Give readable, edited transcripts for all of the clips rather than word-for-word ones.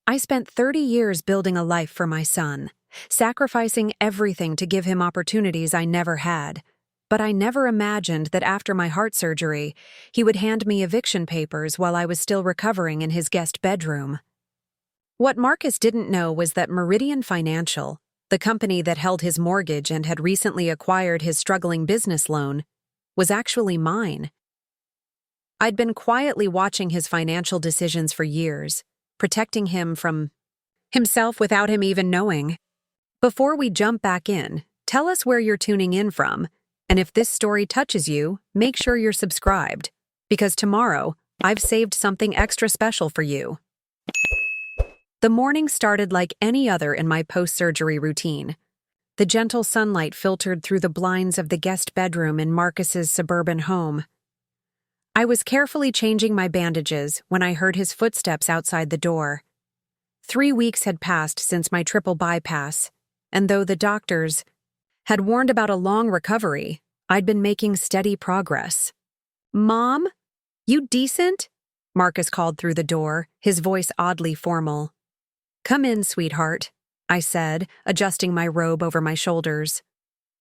I spent 30 years building a life for my son, sacrificing everything to give him opportunities I never had. But I never imagined that after my heart surgery, he would hand me eviction papers while I was still recovering in his guest bedroom. What Marcus didn't know was that Meridian Financial, the company that held his mortgage and had recently acquired his struggling business loan, was actually mine. I'd been quietly watching his financial decisions for years, protecting him from himself without him even knowing. Before we jump back in, tell us where you're tuning in from, and if this story touches you, make sure you're subscribed, because tomorrow, I've saved something extra special for you. The morning started like any other in my post-surgery routine. The gentle sunlight filtered through the blinds of the guest bedroom in Marcus's suburban home. I was carefully changing my bandages when I heard his footsteps outside the door. 3 weeks had passed since my triple bypass, and though the doctors had warned about a long recovery, I'd been making steady progress. "Mom? You decent?" Marcus called through the door, his voice oddly formal. "Come in, sweetheart," I said, adjusting my robe over my shoulders.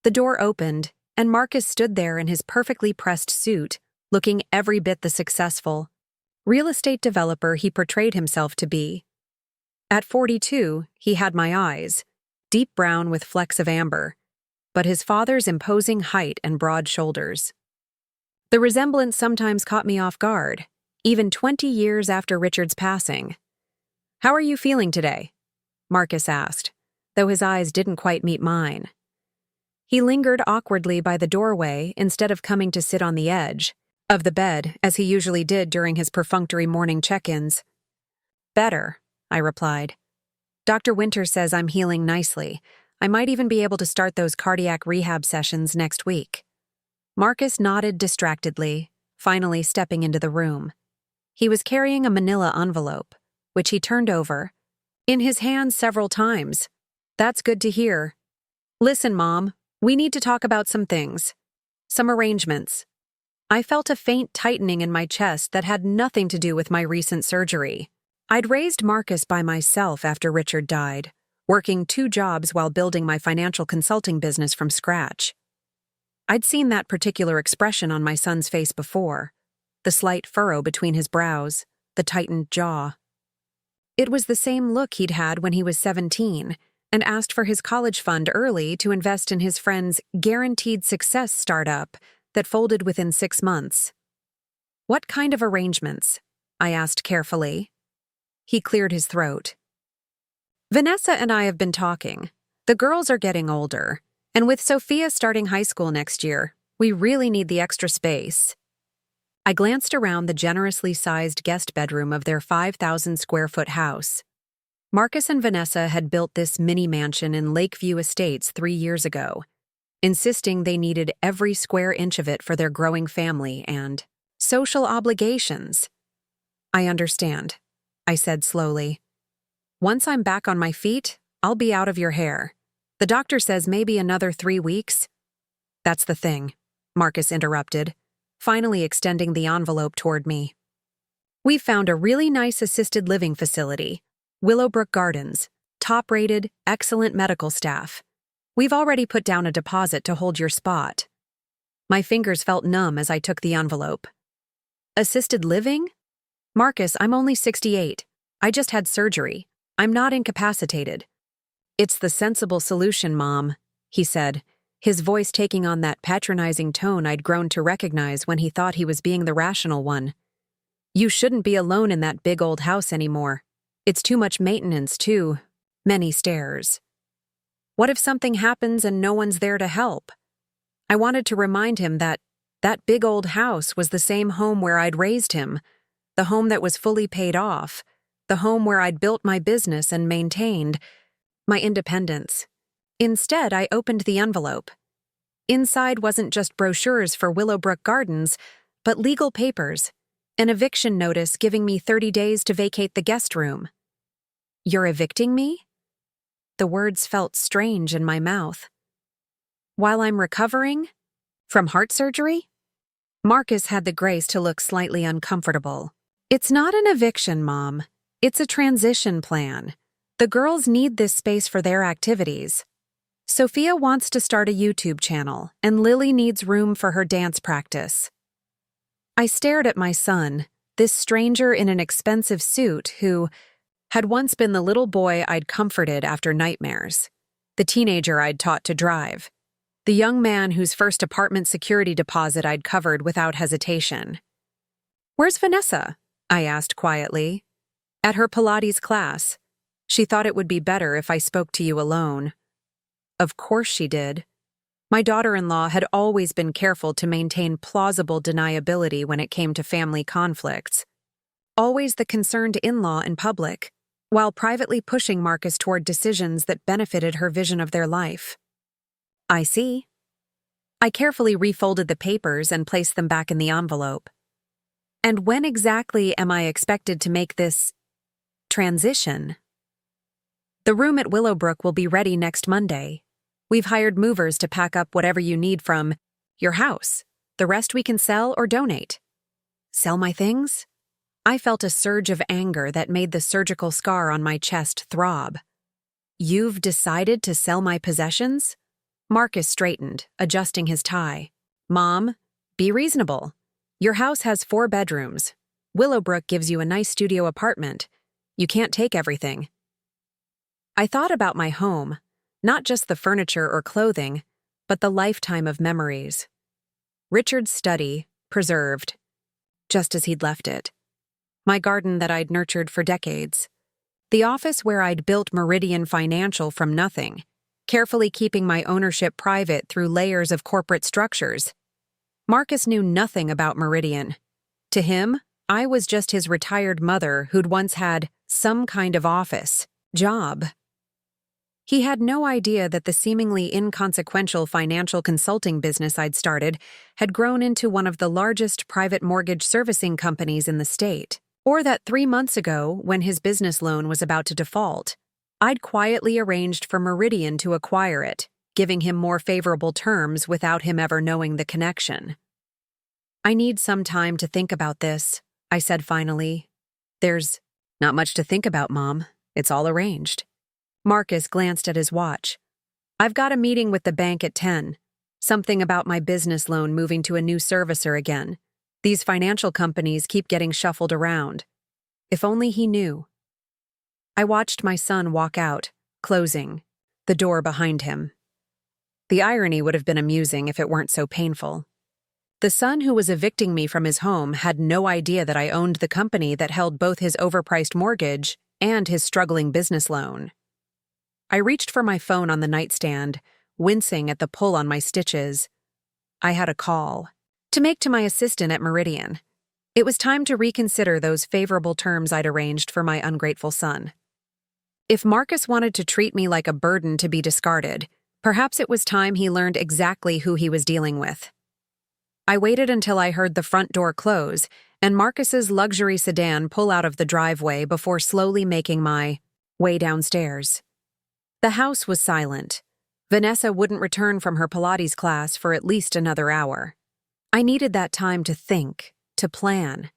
The door opened, and Marcus stood there in his perfectly pressed suit, looking every bit the successful real estate developer he portrayed himself to be. At 42, he had my eyes, deep brown with flecks of amber, but his father's imposing height and broad shoulders. The resemblance sometimes caught me off guard, even 20 years after Richard's passing. "How are you feeling today?" Marcus asked, though his eyes didn't quite meet mine. He lingered awkwardly by the doorway instead of coming to sit on the edge of the bed, as he usually did during his perfunctory morning check-ins. "Better," I replied. "Dr. Winter says I'm healing nicely. I might even be able to start those cardiac rehab sessions next week." Marcus nodded distractedly, finally stepping into the room. He was carrying a manila envelope, which he turned over, in his hands several times. "That's good to hear. Listen, Mom, we need to talk about some things. Some arrangements." I felt a faint tightening in my chest that had nothing to do with my recent surgery. I'd raised Marcus by myself after Richard died, working 2 jobs while building my financial consulting business from scratch. I'd seen that particular expression on my son's face before, the slight furrow between his brows, the tightened jaw. It was the same look he'd had when he was 17 and asked for his college fund early to invest in his friend's guaranteed success startup that folded within 6 months. "What kind of arrangements?" I asked carefully. He cleared his throat. "Vanessa and I have been talking. The girls are getting older, and with Sophia starting high school next year, we really need the extra space." I glanced around the generously sized guest bedroom of their 5,000-square-foot house. Marcus and Vanessa had built this mini mansion in Lakeview Estates 3 years ago, insisting they needed every square inch of it for their growing family and social obligations. "I understand," I said slowly. "Once I'm back on my feet, I'll be out of your hair. The doctor says maybe another 3 weeks." "That's the thing," Marcus interrupted, finally extending the envelope toward me. "We found a really nice assisted living facility, Willowbrook Gardens, top-rated, excellent medical staff. We've already put down a deposit to hold your spot." My fingers felt numb as I took the envelope. "Assisted living? Marcus, I'm only 68. I just had surgery. I'm not incapacitated." "It's the sensible solution, Mom," he said, his voice taking on that patronizing tone I'd grown to recognize when he thought he was being the rational one. "You shouldn't be alone in that big old house anymore. It's too much maintenance, too many stairs. What if something happens and no one's there to help?" I wanted to remind him that that big old house was the same home where I'd raised him, the home that was fully paid off, the home where I'd built my business and maintained my independence. Instead, I opened the envelope. Inside wasn't just brochures for Willowbrook Gardens, but legal papers, an eviction notice giving me 30 days to vacate the guest room. "You're evicting me?" The words felt strange in my mouth. "While I'm recovering? From heart surgery?" Marcus had the grace to look slightly uncomfortable. "It's not an eviction, Mom. It's a transition plan. The girls need this space for their activities. Sophia wants to start a YouTube channel, and Lily needs room for her dance practice. I stared at my son, this stranger in an expensive suit who had once been the little boy I'd comforted after nightmares, the teenager I'd taught to drive, the young man whose first apartment security deposit I'd covered without hesitation. "Where's Vanessa?" I asked quietly. "At her Pilates class. She thought it would be better if I spoke to you alone." Of course she did. My daughter-in-law had always been careful to maintain plausible deniability when it came to family conflicts. Always the concerned in-law in public, while privately pushing Marcus toward decisions that benefited her vision of their life. "I see." I carefully refolded the papers and placed them back in the envelope. "And when exactly am I expected to make this transition?" "The room at Willowbrook will be ready next Monday. We've hired movers to pack up whatever you need from your house. The rest we can sell or donate." "Sell my things?" I felt a surge of anger that made the surgical scar on my chest throb. "You've decided to sell my possessions?" Marcus straightened, adjusting his tie. "Mom, be reasonable. Your house has 4 bedrooms. Willowbrook gives you a nice studio apartment. You can't take everything." I thought about my home, not just the furniture or clothing, but the lifetime of memories. Richard's study, preserved, just as he'd left it. My garden that I'd nurtured for decades. The office where I'd built Meridian Financial from nothing, carefully keeping my ownership private through layers of corporate structures. Marcus knew nothing about Meridian. To him, I was just his retired mother who'd once had some kind of office, job. He had no idea that the seemingly inconsequential financial consulting business I'd started had grown into one of the largest private mortgage servicing companies in the state, or that 3 months ago, when his business loan was about to default, I'd quietly arranged for Meridian to acquire it, giving him more favorable terms without him ever knowing the connection. "I need some time to think about this," I said finally. "There's not much to think about, Mom. It's all arranged." Marcus glanced at his watch. "I've got a meeting with the bank at 10. Something about my business loan moving to a new servicer again. These financial companies keep getting shuffled around. If only he knew." I watched my son walk out, closing the door behind him. The irony would have been amusing if it weren't so painful. The son who was evicting me from his home had no idea that I owned the company that held both his overpriced mortgage and his struggling business loan. I reached for my phone on the nightstand, wincing at the pull on my stitches. I had a call to make to my assistant at Meridian. It was time to reconsider those favorable terms I'd arranged for my ungrateful son. If Marcus wanted to treat me like a burden to be discarded, perhaps it was time he learned exactly who he was dealing with. I waited until I heard the front door close and Marcus's luxury sedan pull out of the driveway before slowly making my way downstairs. The house was silent. Vanessa wouldn't return from her Pilates class for at least another hour. I needed that time to think, to plan.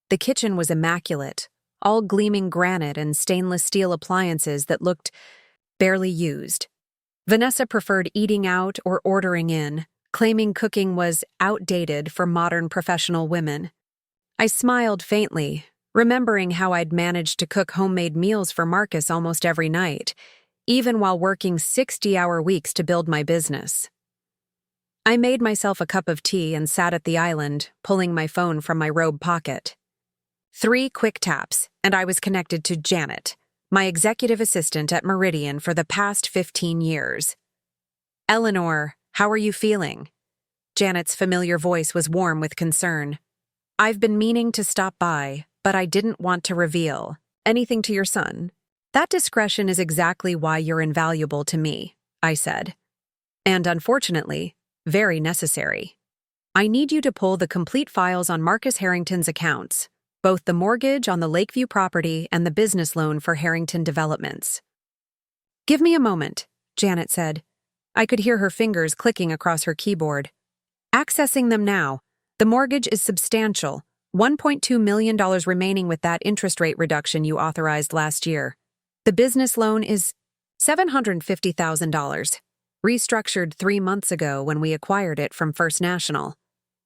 The kitchen was immaculate, all gleaming granite and stainless steel appliances that looked barely used. Vanessa preferred eating out or ordering in, claiming cooking was outdated for modern professional women. I smiled faintly, remembering how I'd managed to cook homemade meals for Marcus almost every night, even while working 60-hour weeks to build my business. I made myself a cup of tea and sat at the island, pulling my phone from my robe pocket. 3 quick taps, and I was connected to Janet, my executive assistant at Meridian for the past 15 years. "Eleanor, how are you feeling?" Janet's familiar voice was warm with concern. "I've been meaning to stop by, but I didn't want to reveal anything to your son. That discretion is exactly why you're invaluable to me," I said. "And unfortunately, very necessary. I need you to pull the complete files on Marcus Harrington's accounts, both the mortgage on the Lakeview property and the business loan for Harrington Developments." "Give me a moment," Janet said. I could hear her fingers clicking across her keyboard. "Accessing them now. The mortgage is substantial, $1.2 million remaining with that interest rate reduction you authorized last year. The business loan is $750,000, restructured 3 months ago when we acquired it from First National.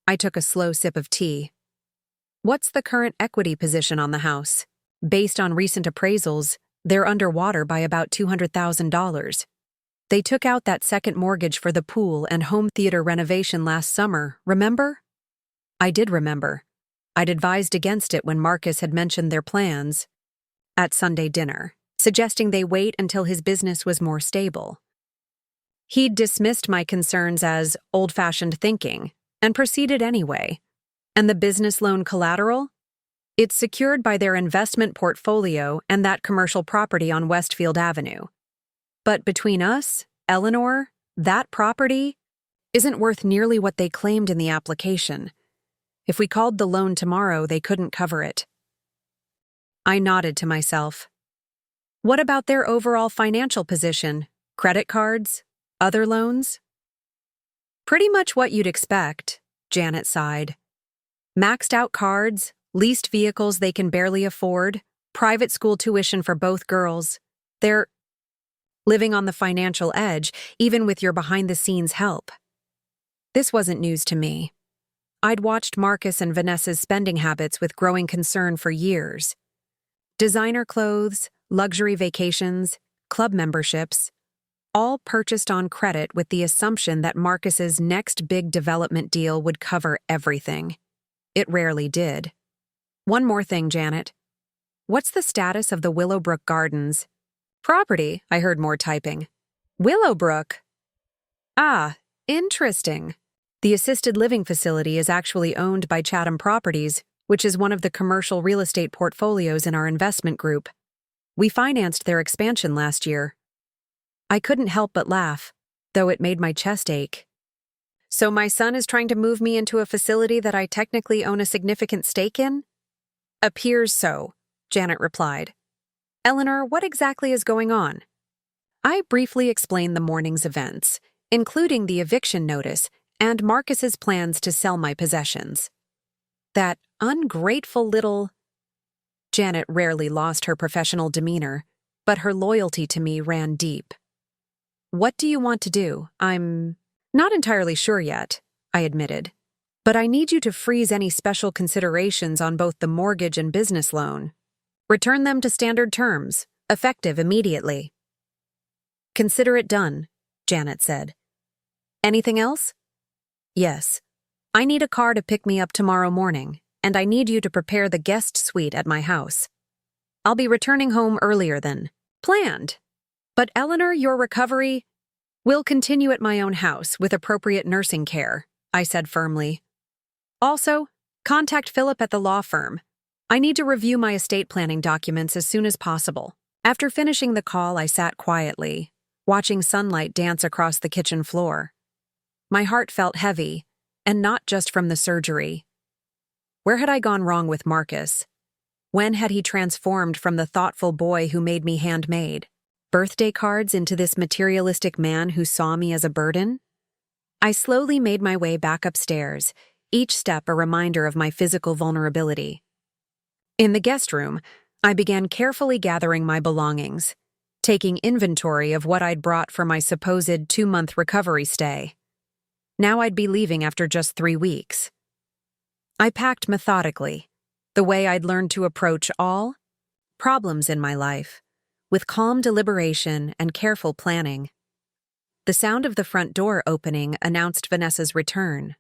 I took a slow sip of tea. What's the current equity position on the house? Based on recent appraisals, they're underwater by about $200,000. They took out that second mortgage for the pool and home theater renovation last summer, remember? I did remember. I'd advised against it when Marcus had mentioned their plans at Sunday dinner, suggesting they wait until his business was more stable. He'd dismissed my concerns as old-fashioned thinking and proceeded anyway. And the business loan collateral? It's secured by their investment portfolio and that commercial property on Westfield Avenue. But between us, Eleanor, that property isn't worth nearly what they claimed in the application. If we called the loan tomorrow, they couldn't cover it. I nodded to myself. What about their overall financial position? Credit cards? Other loans? Pretty much what you'd expect, Janet sighed. Maxed out cards, leased vehicles they can barely afford, private school tuition for both girls. They're living on the financial edge, even with your behind-the-scenes help. This wasn't news to me. I'd watched Marcus and Vanessa's spending habits with growing concern for years. Designer clothes, luxury vacations, club memberships, all purchased on credit with the assumption that Marcus's next big development deal would cover everything. It rarely did. One more thing, Janet. What's the status of the Willowbrook Gardens? Property, I heard more typing. Willowbrook? Ah, interesting. The assisted living facility is actually owned by Chatham Properties, which is one of the commercial real estate portfolios in our investment group. We financed their expansion last year. I couldn't help but laugh, though it made my chest ache. So my son is trying to move me into a facility that I technically own a significant stake in? Appears so, Janet replied. Eleanor, what exactly is going on? I briefly explained the morning's events, including the eviction notice and Marcus's plans to sell my possessions. That ungrateful little... Janet rarely lost her professional demeanor, but her loyalty to me ran deep. What do you want to do? I'm not entirely sure yet, I admitted. But I need you to freeze any special considerations on both the mortgage and business loan. Return them to standard terms, effective immediately. Consider it done, Janet said. Anything else? Yes. I need a car to pick me up tomorrow morning, and I need you to prepare the guest suite at my house. I'll be returning home earlier than planned. But Eleanor, your recovery will continue at my own house with appropriate nursing care, I said firmly. Also, contact Philip at the law firm. I need to review my estate planning documents as soon as possible. After finishing the call, I sat quietly, watching sunlight dance across the kitchen floor. My heart felt heavy, and not just from the surgery. Where had I gone wrong with Marcus? When had he transformed from the thoughtful boy who made me handmade birthday cards into this materialistic man who saw me as a burden? I slowly made my way back upstairs, each step a reminder of my physical vulnerability. In the guest room, I began carefully gathering my belongings, taking inventory of what I'd brought for my supposed 2-month recovery stay. Now I'd be leaving after just 3 weeks. I packed methodically, the way I'd learned to approach all problems in my life, with calm deliberation and careful planning. The sound of the front door opening announced Vanessa's return.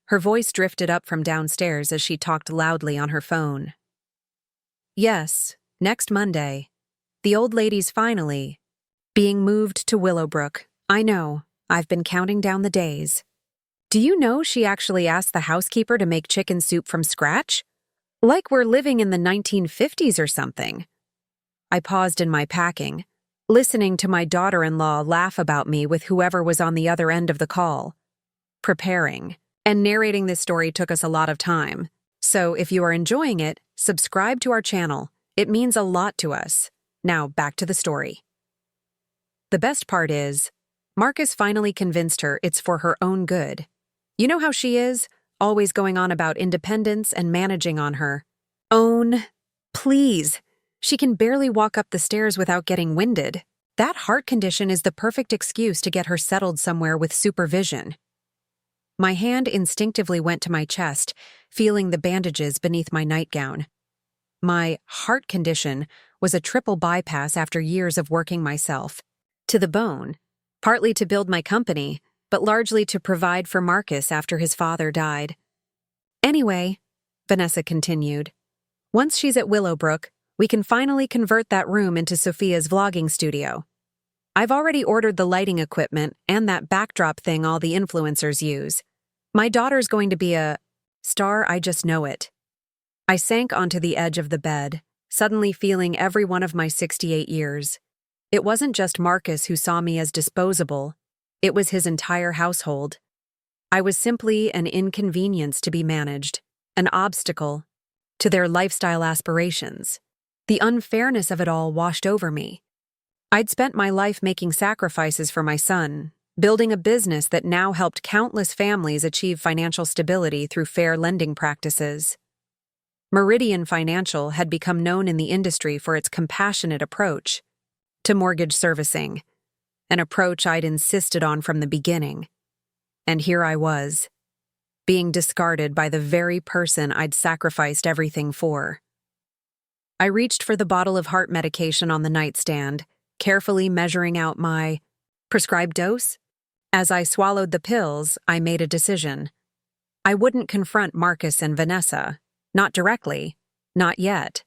Her voice drifted up from downstairs as she talked loudly on her phone. Yes, next Monday. The old lady's finally being moved to Willowbrook. I know, I've been counting down the days. Do you know she actually asked the housekeeper to make chicken soup from scratch? Like we're living in the 1950s or something. I paused in my packing, listening to my daughter-in-law laugh about me with whoever was on the other end of the call. Preparing and narrating this story took us a lot of time, so if you are enjoying it, subscribe to our channel. It means a lot to us. Now, back to the story. The best part is, Marcus finally convinced her it's for her own good. You know how she is? always going on about independence and managing on her. Own, please. She can barely walk up the stairs without getting winded. That heart condition is the perfect excuse to get her settled somewhere with supervision. My hand instinctively went to my chest, feeling the bandages beneath my nightgown. My heart condition was a triple bypass after years of working myself to the bone, partly to build my company, but largely to provide for Marcus after his father died. Anyway, Vanessa continued, once she's at Willowbrook, we can finally convert that room into Sophia's vlogging studio. I've already ordered the lighting equipment and that backdrop thing all the influencers use. My daughter's going to be a star, I just know it. I sank onto the edge of the bed, suddenly feeling every one of my 68 years. It wasn't just Marcus who saw me as disposable, it was his entire household. I was simply an inconvenience to be managed, an obstacle to their lifestyle aspirations. The unfairness of it all washed over me. I'd spent my life making sacrifices for my son, building a business that now helped countless families achieve financial stability through fair lending practices. Meridian Financial had become known in the industry for its compassionate approach to mortgage servicing, an approach I'd insisted on from the beginning. And here I was, being discarded by the very person I'd sacrificed everything for. I reached for the bottle of heart medication on the nightstand, carefully measuring out my prescribed dose. As I swallowed the pills, I made a decision. I wouldn't confront Marcus and Vanessa, not directly, not yet.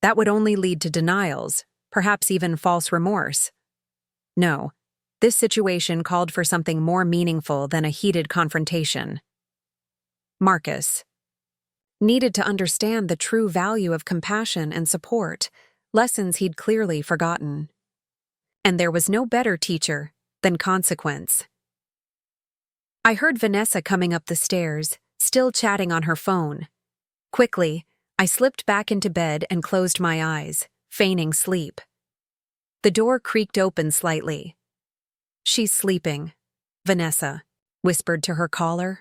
That would only lead to denials, perhaps even false remorse. No, this situation called for something more meaningful than a heated confrontation. Marcus needed to understand the true value of compassion and support, lessons he'd clearly forgotten. And there was no better teacher than consequence. I heard Vanessa coming up the stairs, still chatting on her phone. Quickly, I slipped back into bed and closed my eyes, feigning sleep. The door creaked open slightly. She's sleeping, Vanessa whispered to her caller.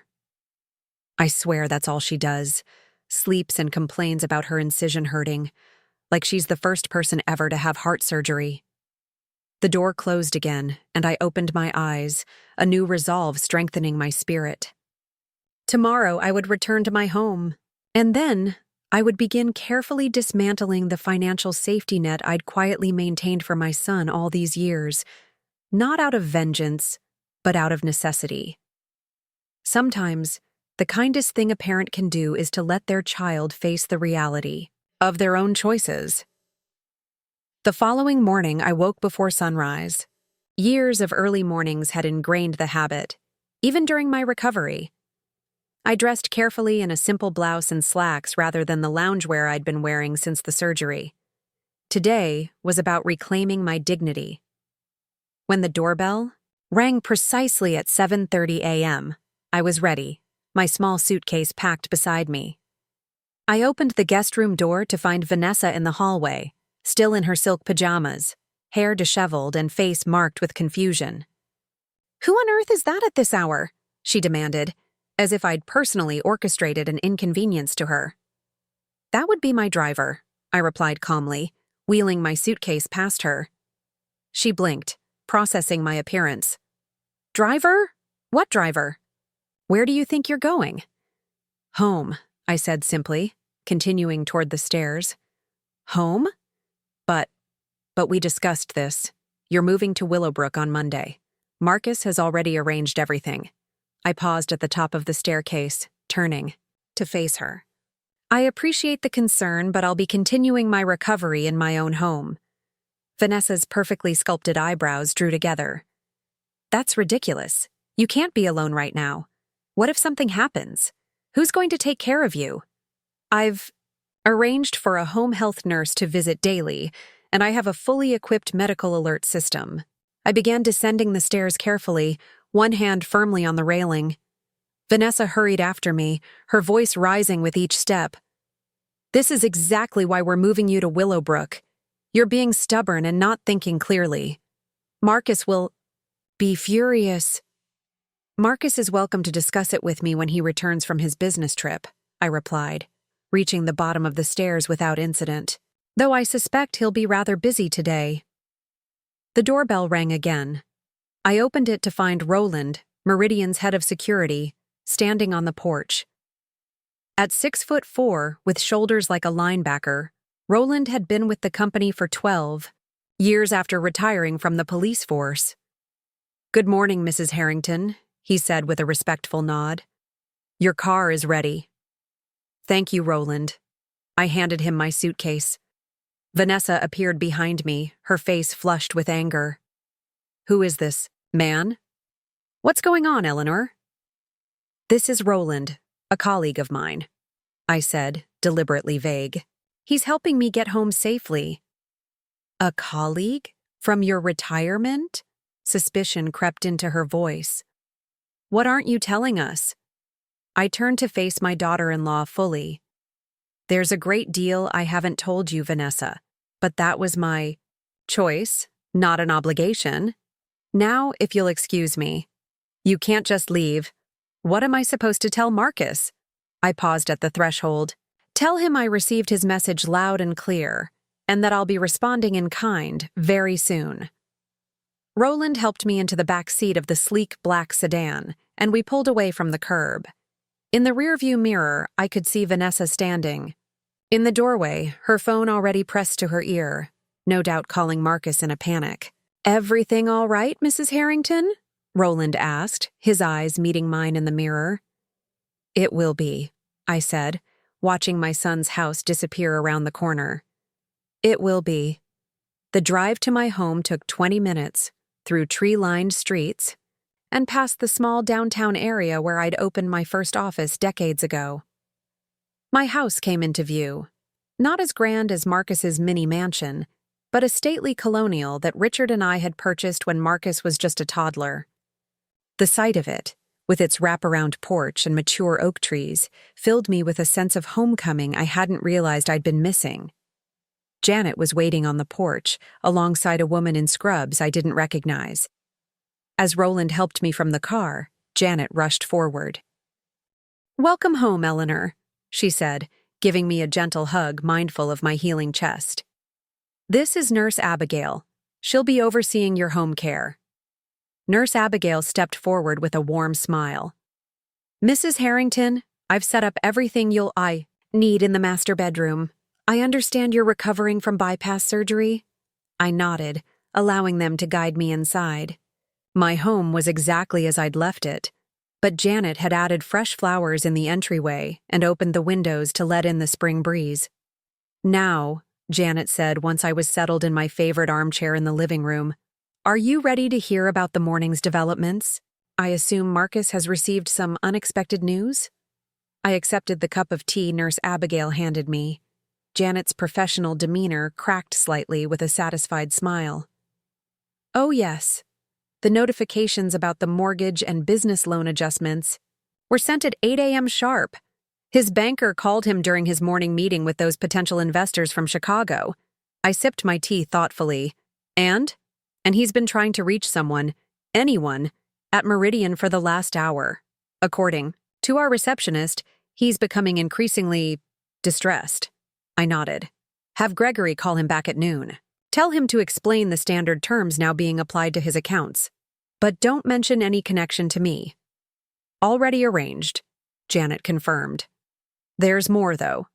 I swear that's all she does, sleeps and complains about her incision hurting, like she's the first person ever to have heart surgery. The door closed again, and I opened my eyes, a new resolve strengthening my spirit. Tomorrow I would return to my home, and then I would begin carefully dismantling the financial safety net I'd quietly maintained for my son all these years, not out of vengeance, but out of necessity. Sometimes, the kindest thing a parent can do is to let their child face the reality of their own choices. The following morning, I woke before sunrise. Years of early mornings had ingrained the habit, even during my recovery. I dressed carefully in a simple blouse and slacks rather than the loungewear I'd been wearing since the surgery. Today was about reclaiming my dignity. When the doorbell rang precisely at 7:30 a.m., I was ready, my small suitcase packed beside me. I opened the guest room door to find Vanessa in the hallway, still in her silk pajamas, hair disheveled and face marked with confusion. "Who on earth is that at this hour?" she demanded, as if I'd personally orchestrated an inconvenience to her. "That would be my driver," I replied calmly, wheeling my suitcase past her. She blinked, processing my appearance. "Driver? What driver? Where do you think you're going?" "Home," I said simply, continuing toward the stairs. "Home? But we discussed this. You're moving to Willowbrook on Monday. Marcus has already arranged everything." I paused at the top of the staircase, turning to face her. "I appreciate the concern, but I'll be continuing my recovery in my own home." Vanessa's perfectly sculpted eyebrows drew together. "That's ridiculous. You can't be alone right now. What if something happens? Who's going to take care of you?" "I've arranged for a home health nurse to visit daily, and I have a fully equipped medical alert system." I began descending the stairs carefully, one hand firmly on the railing. Vanessa hurried after me, her voice rising with each step. "This is exactly why we're moving you to Willowbrook. You're being stubborn and not thinking clearly. Marcus will be furious." Marcus is welcome to discuss it with me when he returns from his business trip, I replied, reaching the bottom of the stairs without incident, though I suspect he'll be rather busy today. The doorbell rang again. I opened it to find Roland, Meridian's head of security, standing on the porch. At 6'4", with shoulders like a linebacker, Roland had been with the company for 12 years after retiring from the police force. "Good morning, Mrs. Harrington," he said with a respectful nod. "Your car is ready." "Thank you, Roland." I handed him my suitcase. Vanessa appeared behind me, her face flushed with anger. "Who is this man? What's going on, Eleanor?" "This is Roland, a colleague of mine," I said, deliberately vague. "He's helping me get home safely." "A colleague? From your retirement?" Suspicion crept into her voice. "What aren't you telling us?" I turned to face my daughter-in-law fully. "There's a great deal I haven't told you, Vanessa, but that was my choice, not an obligation. Now, if you'll excuse me. You can't just leave. What am I supposed to tell Marcus?" I paused at the threshold. "Tell him I received his message loud and clear, and that I'll be responding in kind very soon." Roland helped me into the back seat of the sleek black sedan, and we pulled away from the curb. In the rearview mirror, I could see Vanessa standing. In the doorway, her phone already pressed to her ear, no doubt calling Marcus in a panic. "Everything all right, Mrs. Harrington?" Roland asked, his eyes meeting mine in the mirror. "It will be," I said, watching my son's house disappear around the corner. "It will be." The drive to my home took 20 minutes, through tree-lined streets, and past the small downtown area where I'd opened my first office decades ago. My house came into view. Not as grand as Marcus's mini mansion, but a stately colonial that Richard and I had purchased when Marcus was just a toddler. The sight of it, with its wraparound porch and mature oak trees, filled me with a sense of homecoming I hadn't realized I'd been missing. Janet was waiting on the porch, alongside a woman in scrubs I didn't recognize. As Roland helped me from the car, Janet rushed forward. "Welcome home, Eleanor," she said, giving me a gentle hug mindful of my healing chest. "This is Nurse Abigail. She'll be overseeing your home care." Nurse Abigail stepped forward with a warm smile. "Mrs. Harrington, I've set up everything you'll need in the master bedroom. I understand you're recovering from bypass surgery?" I nodded, allowing them to guide me inside. My home was exactly as I'd left it, but Janet had added fresh flowers in the entryway and opened the windows to let in the spring breeze. "Now," Janet said once I was settled in my favorite armchair in the living room, "are you ready to hear about the morning's developments? I assume Marcus has received some unexpected news?" I accepted the cup of tea Nurse Abigail handed me. Janet's professional demeanor cracked slightly with a satisfied smile. "Oh yes. The notifications about the mortgage and business loan adjustments were sent at 8 a.m. sharp. His banker called him during his morning meeting with those potential investors from Chicago." I sipped my tea thoughtfully. And he's been trying to reach anyone, at Meridian for the last hour. According to our receptionist, he's becoming increasingly distressed." I nodded. "Have Gregory call him back at noon. Tell him to explain the standard terms now being applied to his accounts. But don't mention any connection to me." "Already arranged," Janet confirmed. "There's more, though.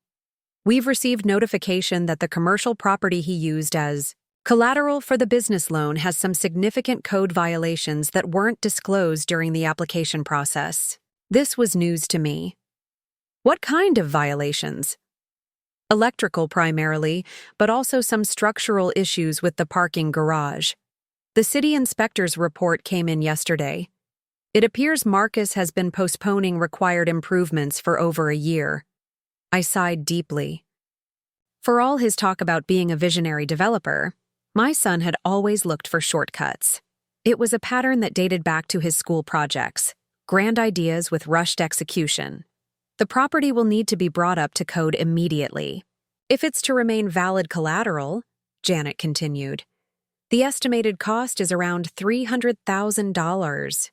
We've received notification that the commercial property he used as collateral for the business loan has some significant code violations that weren't disclosed during the application process." This was news to me. "What kind of violations?" "Electrical primarily, but also some structural issues with the parking garage. The city inspector's report came in yesterday. It appears Marcus has been postponing required improvements for over a year." I sighed deeply. For all his talk about being a visionary developer, my son had always looked for shortcuts. It was a pattern that dated back to his school projects, grand ideas with rushed execution. The property will need to be brought up to code immediately. If it's to remain valid collateral, Janet continued, the estimated cost is around $300,000.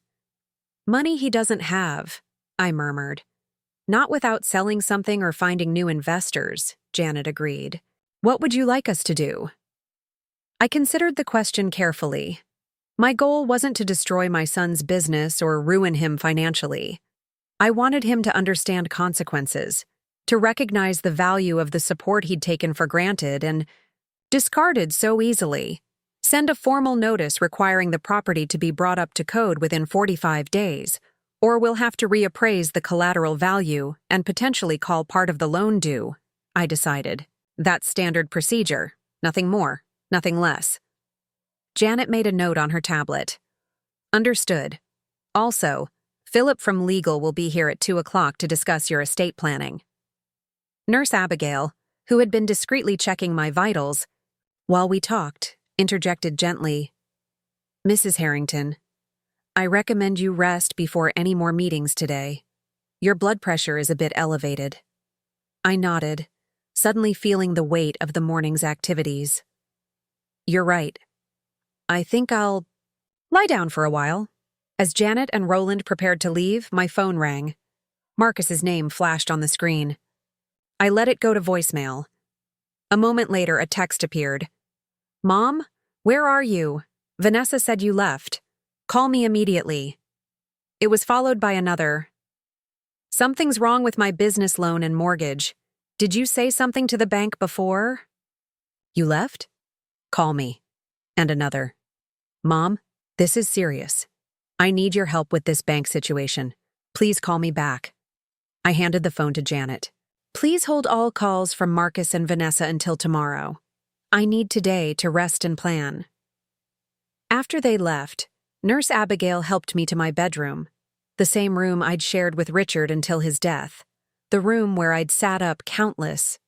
Money he doesn't have, I murmured. Not without selling something or finding new investors, Janet agreed. What would you like us to do? I considered the question carefully. My goal wasn't to destroy my son's business or ruin him financially. I wanted him to understand consequences, to recognize the value of the support he'd taken for granted and discarded so easily. Send a formal notice requiring the property to be brought up to code within 45 days, or we'll have to reappraise the collateral value and potentially call part of the loan due, I decided. That's standard procedure. Nothing more, nothing less. Janet made a note on her tablet. Understood. Also, Philip from legal will be here at 2 o'clock to discuss your estate planning. Nurse Abigail, who had been discreetly checking my vitals, while we talked, interjected gently. Mrs. Harrington, I recommend you rest before any more meetings today. Your blood pressure is a bit elevated. I nodded, suddenly feeling the weight of the morning's activities. You're right. I think I'll lie down for a while. As Janet and Roland prepared to leave, my phone rang. Marcus's name flashed on the screen. I let it go to voicemail. A moment later, a text appeared. Mom, where are you? Vanessa said you left. Call me immediately. It was followed by another. Something's wrong with my business loan and mortgage. Did you say something to the bank before? You left? Call me. And another. Mom, this is serious. I need your help with this bank situation. Please call me back. I handed the phone to Janet. Please hold all calls from Marcus and Vanessa until tomorrow. I need today to rest and plan. After they left, Nurse Abigail helped me to my bedroom, the same room I'd shared with Richard until his death, the room where I'd sat up countless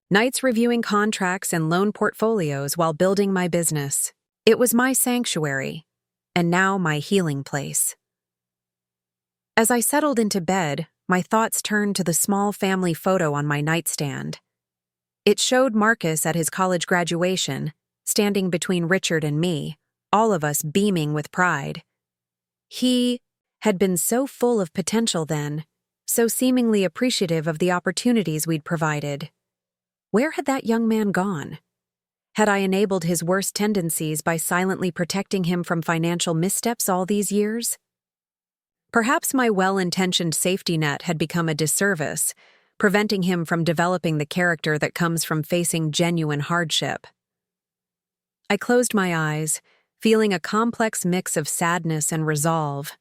nights reviewing contracts and loan portfolios while building my business. It was my sanctuary, and now my healing place. As I settled into bed, my thoughts turned to the small family photo on my nightstand. It showed Marcus at his college graduation, standing between Richard and me, all of us beaming with pride. He had been so full of potential then, so seemingly appreciative of the opportunities we'd provided. Where had that young man gone? Had I enabled his worst tendencies by silently protecting him from financial missteps all these years? Perhaps my well-intentioned safety net had become a disservice, preventing him from developing the character that comes from facing genuine hardship. I closed my eyes, feeling a complex mix of sadness and resolve.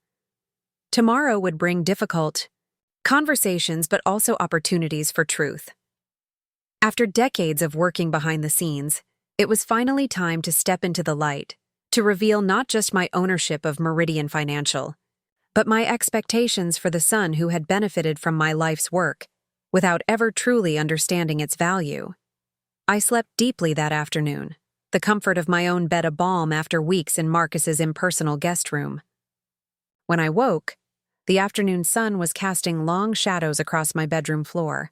Tomorrow would bring difficult conversations, but also opportunities for truth. After decades of working behind the scenes, it was finally time to step into the light, to reveal not just my ownership of Meridian Financial, but my expectations for the son who had benefited from my life's work, without ever truly understanding its value. I slept deeply that afternoon, the comfort of my own bed a balm after weeks in Marcus's impersonal guest room. When I woke, the afternoon sun was casting long shadows across my bedroom floor.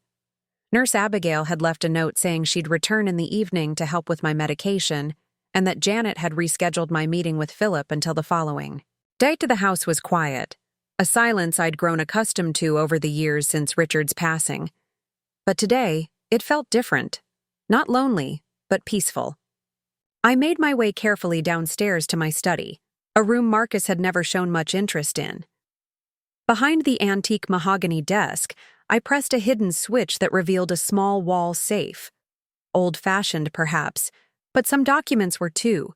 Nurse Abigail had left a note saying she'd return in the evening to help with my medication, and that Janet had rescheduled my meeting with Philip until the following day. The house was quiet, a silence I'd grown accustomed to over the years since Richard's passing. But today, it felt different. Not lonely, but peaceful. I made my way carefully downstairs to my study, a room Marcus had never shown much interest in. Behind the antique mahogany desk, I pressed a hidden switch that revealed a small wall safe. Old-fashioned, perhaps, but some documents were too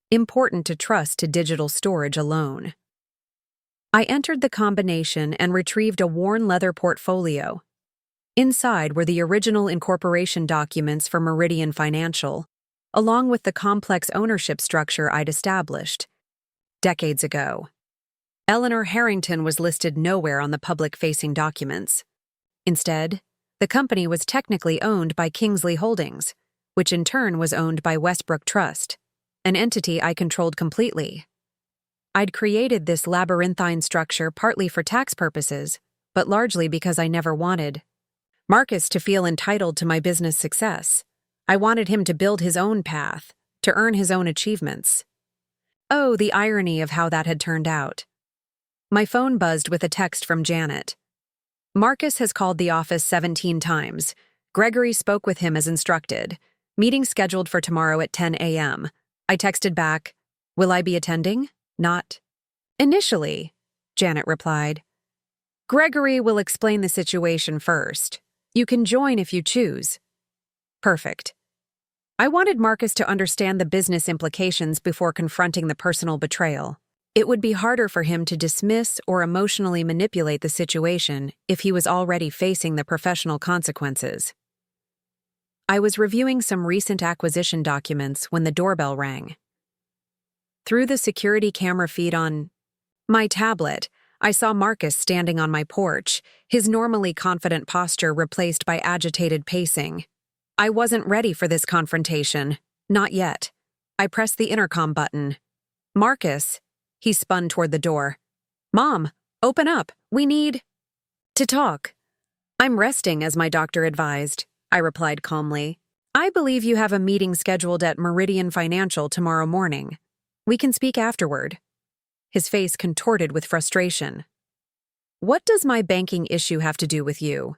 important to trust to digital storage alone. I entered the combination and retrieved a worn leather portfolio. Inside were the original incorporation documents for Meridian Financial, along with the complex ownership structure I'd established decades ago. Eleanor Harrington was listed nowhere on the public-facing documents. Instead, the company was technically owned by Kingsley Holdings, which in turn was owned by Westbrook Trust, an entity I controlled completely. I'd created this labyrinthine structure partly for tax purposes, but largely because I never wanted Marcus to feel entitled to my business success. I wanted him to build his own path, to earn his own achievements. Oh, the irony of how that had turned out. My phone buzzed with a text from Janet. Marcus has called the office 17 times. Gregory spoke with him as instructed. Meeting scheduled for tomorrow at 10 a.m. I texted back, "Will I be attending?" "Not initially," Janet replied. "Gregory will explain the situation first. You can join if you choose." Perfect. I wanted Marcus to understand the business implications before confronting the personal betrayal. It would be harder for him to dismiss or emotionally manipulate the situation if he was already facing the professional consequences. I was reviewing some recent acquisition documents when the doorbell rang. Through the security camera feed on my tablet, I saw Marcus standing on my porch, his normally confident posture replaced by agitated pacing. I wasn't ready for this confrontation. Not yet. I pressed the intercom button. "Marcus," he spun toward the door. "Mom, open up. We need to talk." "I'm resting, as my doctor advised," I replied calmly. "I believe you have a meeting scheduled at Meridian Financial tomorrow morning. We can speak afterward." His face contorted with frustration. "What does my banking issue have to do with you?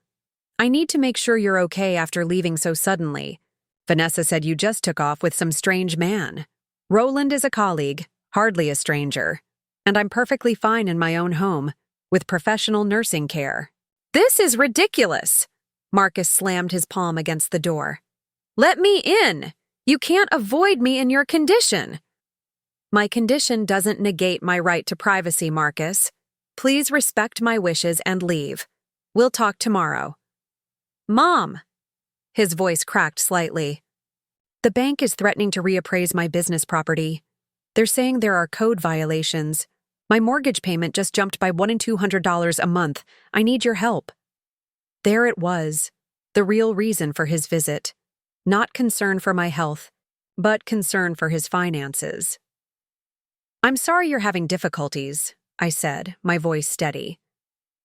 I need to make sure you're okay after leaving so suddenly. Vanessa said you just took off with some strange man. Roland is a colleague, hardly a stranger. And I'm perfectly fine in my own home, with professional nursing care." "This is ridiculous!" Marcus slammed his palm against the door. "Let me in! You can't avoid me in your condition." "My condition doesn't negate my right to privacy, Marcus. Please respect my wishes and leave. We'll talk tomorrow." "Mom!" His voice cracked slightly. "The bank is threatening to reappraise my business property. They're saying there are code violations. My mortgage payment just jumped by $1,200 a month. I need your help." There it was, the real reason for his visit. Not concern for my health, but concern for his finances. "I'm sorry you're having difficulties," I said, my voice steady.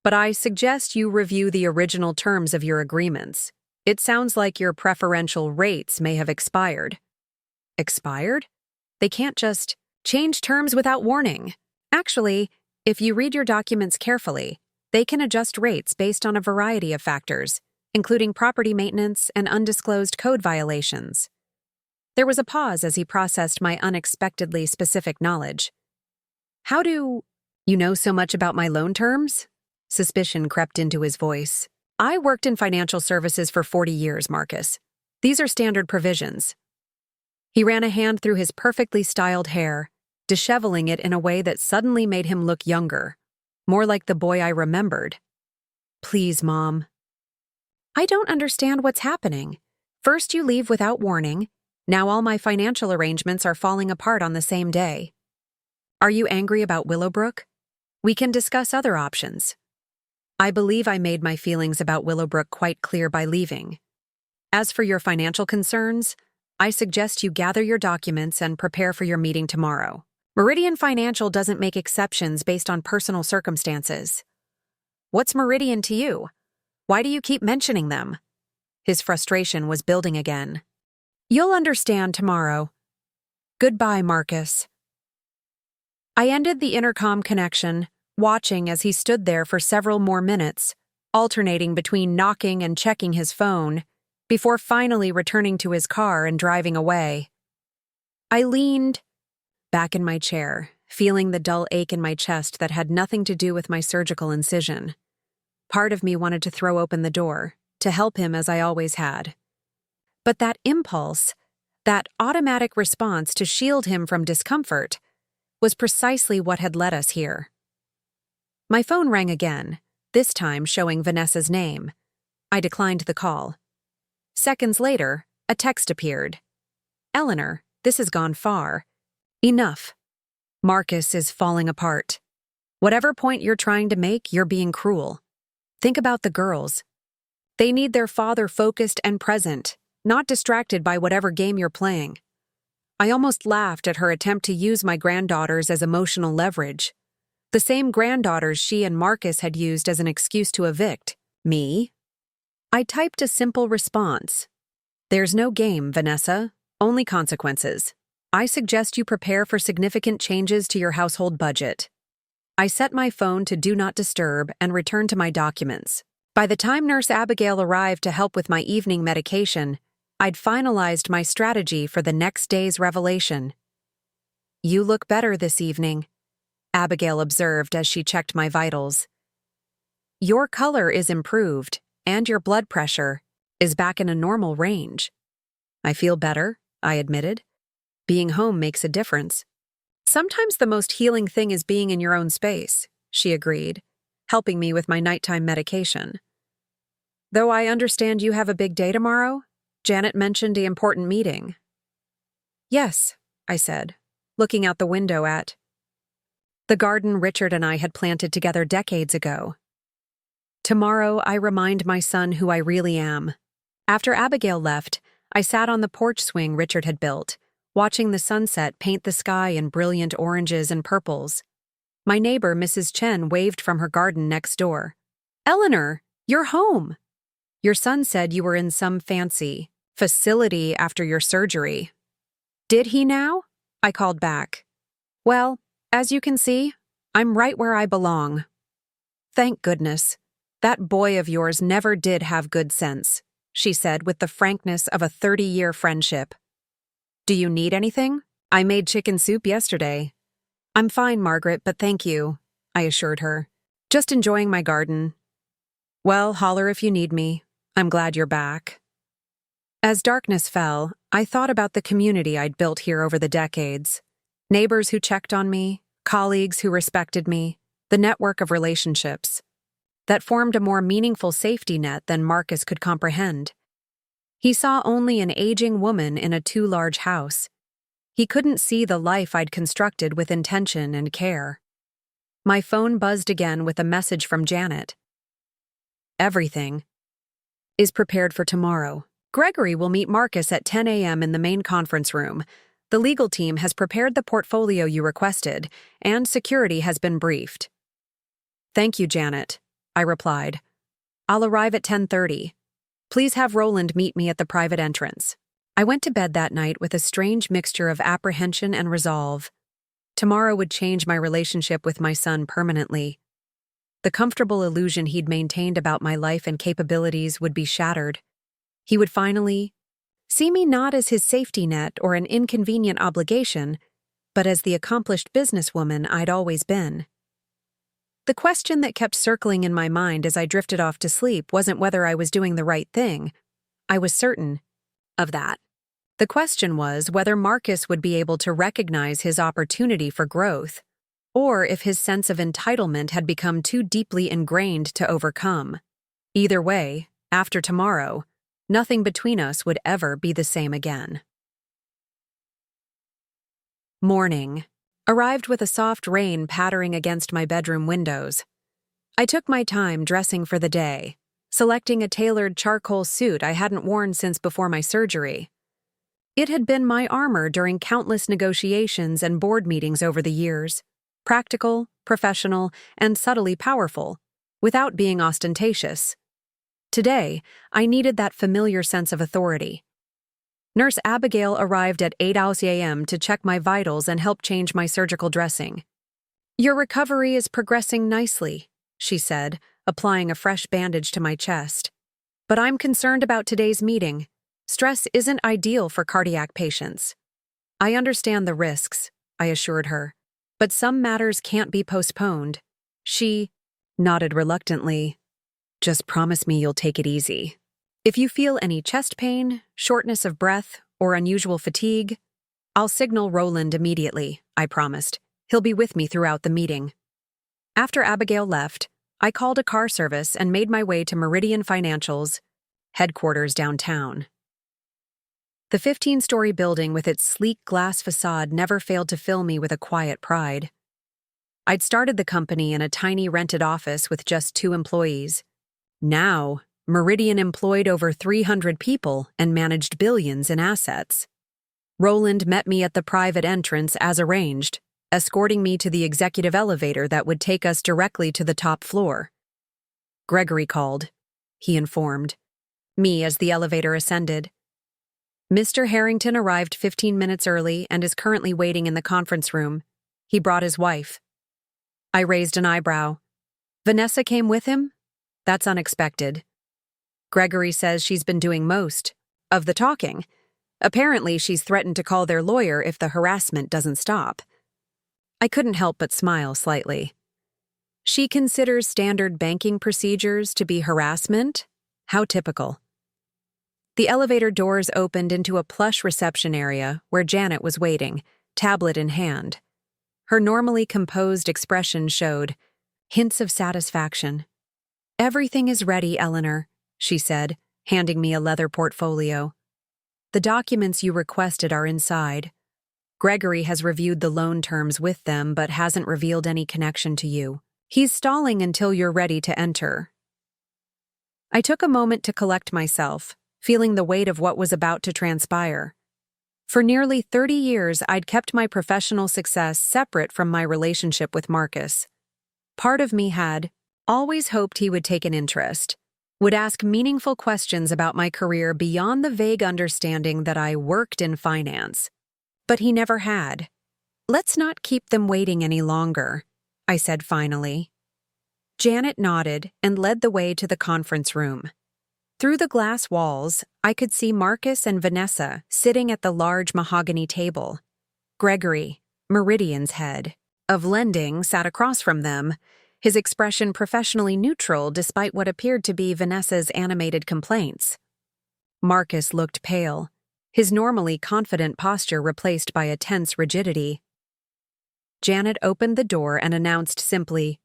"But I suggest you review the original terms of your agreements. It sounds like your preferential rates may have expired." "Expired? They can't just change terms without warning. Actually, if you read your documents carefully, they can adjust rates based on a variety of factors, including property maintenance and undisclosed code violations." There was a pause as he processed my unexpectedly specific knowledge. "How do you know so much about my loan terms?" Suspicion crept into his voice. "I worked in financial services for 40 years, Marcus. These are standard provisions." He ran a hand through his perfectly styled hair, disheveling it in a way that suddenly made him look younger, more like the boy I remembered. "Please, Mom." "I don't understand what's happening. First you leave without warning. Now all my financial arrangements are falling apart on the same day. Are you angry about Willowbrook? We can discuss other options." I believe I made my feelings about Willowbrook quite clear by leaving. "As for your financial concerns, I suggest you gather your documents and prepare for your meeting tomorrow. Meridian Financial doesn't make exceptions based on personal circumstances." "What's Meridian to you? Why do you keep mentioning them?" His frustration was building again. "You'll understand tomorrow. Goodbye, Marcus." I ended the intercom connection, watching as he stood there for several more minutes, alternating between knocking and checking his phone, before finally returning to his car and driving away. I leaned back in my chair, feeling the dull ache in my chest that had nothing to do with my surgical incision. Part of me wanted to throw open the door, to help him as I always had. But that impulse, that automatic response to shield him from discomfort, was precisely what had led us here. My phone rang again, this time showing Vanessa's name. I declined the call. Seconds later, a text appeared. "Eleanor, this has gone far. Enough. Marcus is falling apart. Whatever point you're trying to make, you're being cruel. Think about the girls. They need their father focused and present, not distracted by whatever game you're playing." I almost laughed at her attempt to use my granddaughters as emotional leverage. The same granddaughters she and Marcus had used as an excuse to evict me. I typed a simple response. "There's no game, Vanessa, only consequences. I suggest you prepare for significant changes to your household budget." I set my phone to Do Not Disturb and returned to my documents. By the time Nurse Abigail arrived to help with my evening medication, I'd finalized my strategy for the next day's revelation. "You look better this evening," Abigail observed as she checked my vitals. "Your color is improved, and your blood pressure is back in a normal range." "I feel better," I admitted. "Being home makes a difference." "Sometimes the most healing thing is being in your own space," she agreed, helping me with my nighttime medication. "Though I understand you have a big day tomorrow? Janet mentioned the important meeting." "Yes," I said, looking out the window at the garden Richard and I had planted together decades ago. "Tomorrow I remind my son who I really am." After Abigail left, I sat on the porch swing Richard had built, watching the sunset paint the sky in brilliant oranges and purples. My neighbor, Mrs. Chen, waved from her garden next door. "Eleanor, you're home! Your son said you were in some fancy facility after your surgery." "Did he now?" I called back. "Well, as you can see, I'm right where I belong." "Thank goodness. That boy of yours never did have good sense," she said with the frankness of a 30-year friendship. "Do you need anything? I made chicken soup yesterday." "I'm fine, Margaret, but thank you," I assured her. "Just enjoying my garden." "Well, holler if you need me. I'm glad you're back." As darkness fell, I thought about the community I'd built here over the decades. Neighbors who checked on me, colleagues who respected me, the network of relationships that formed a more meaningful safety net than Marcus could comprehend. He saw only an aging woman in a too-large house. He couldn't see the life I'd constructed with intention and care. My phone buzzed again with a message from Janet. "Everything is prepared for tomorrow. Gregory will meet Marcus at 10 a.m. in the main conference room. The legal team has prepared the portfolio you requested, and security has been briefed." "Thank you, Janet," I replied. "I'll arrive at 10:30. Please have Roland meet me at the private entrance." I went to bed that night with a strange mixture of apprehension and resolve. Tomorrow would change my relationship with my son permanently. The comfortable illusion he'd maintained about my life and capabilities would be shattered. He would finally see me not as his safety net or an inconvenient obligation, but as the accomplished businesswoman I'd always been. The question that kept circling in my mind as I drifted off to sleep wasn't whether I was doing the right thing. I was certain of that. The question was whether Marcus would be able to recognize his opportunity for growth, or if his sense of entitlement had become too deeply ingrained to overcome. Either way, after tomorrow, nothing between us would ever be the same again. Morning. Arrived with a soft rain pattering against my bedroom windows. I took my time dressing for the day, selecting a tailored charcoal suit I hadn't worn since before my surgery. It had been my armor during countless negotiations and board meetings over the years, practical, professional, and subtly powerful, without being ostentatious. Today, I needed that familiar sense of authority. Nurse Abigail arrived at 8 a.m. to check my vitals and help change my surgical dressing. "Your recovery is progressing nicely," she said, applying a fresh bandage to my chest. "But I'm concerned about today's meeting. Stress isn't ideal for cardiac patients." "I understand the risks," I assured her, "but some matters can't be postponed." She nodded reluctantly. "Just promise me you'll take it easy. If you feel any chest pain, shortness of breath, or unusual fatigue, I'll signal Roland immediately," I promised. "He'll be with me throughout the meeting." After Abigail left, I called a car service and made my way to Meridian Financial's headquarters downtown. The 15-story building with its sleek glass facade never failed to fill me with a quiet pride. I'd started the company in a tiny rented office with just 2 employees. Now, Meridian employed over 300 people and managed billions in assets. Roland met me at the private entrance as arranged, escorting me to the executive elevator that would take us directly to the top floor. "Gregory called," he informed me as the elevator ascended. "Mr. Harrington arrived 15 minutes early and is currently waiting in the conference room. He brought his wife." I raised an eyebrow. Vanessa came with him? That's unexpected. Gregory says she's been doing most of the talking. Apparently, she's threatened to call their lawyer if the harassment doesn't stop. I couldn't help but smile slightly. She considers standard banking procedures to be harassment? How typical. The elevator doors opened into a plush reception area where Janet was waiting, tablet in hand. Her normally composed expression showed hints of satisfaction. "Everything is ready, Eleanor," she said, handing me a leather portfolio. "The documents you requested are inside. Gregory has reviewed the loan terms with them but hasn't revealed any connection to you. He's stalling until you're ready to enter." I took a moment to collect myself, feeling the weight of what was about to transpire. For nearly 30 years, I'd kept my professional success separate from my relationship with Marcus. Part of me had always hoped he would take an interest, would ask meaningful questions about my career beyond the vague understanding that I worked in finance. But he never had. "Let's not keep them waiting any longer," I said finally. Janet nodded and led the way to the conference room. Through the glass walls, I could see Marcus and Vanessa sitting at the large mahogany table. Gregory, Meridian's head of lending, sat across from them, his expression professionally neutral despite what appeared to be Vanessa's animated complaints. Marcus looked pale, his normally confident posture replaced by a tense rigidity. Janet opened the door and announced simply,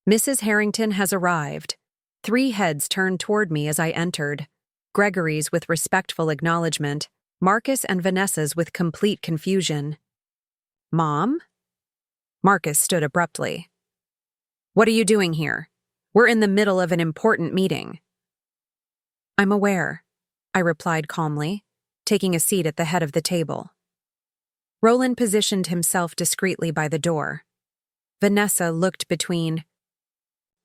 "Mrs. Harrington has arrived." 3 heads turned toward me as I entered, Gregory's with respectful acknowledgement, Marcus and Vanessa's with complete confusion. "Mom?" Marcus stood abruptly. "What are you doing here? We're in the middle of an important meeting." "I'm aware," I replied calmly, taking a seat at the head of the table. Roland positioned himself discreetly by the door. Vanessa looked between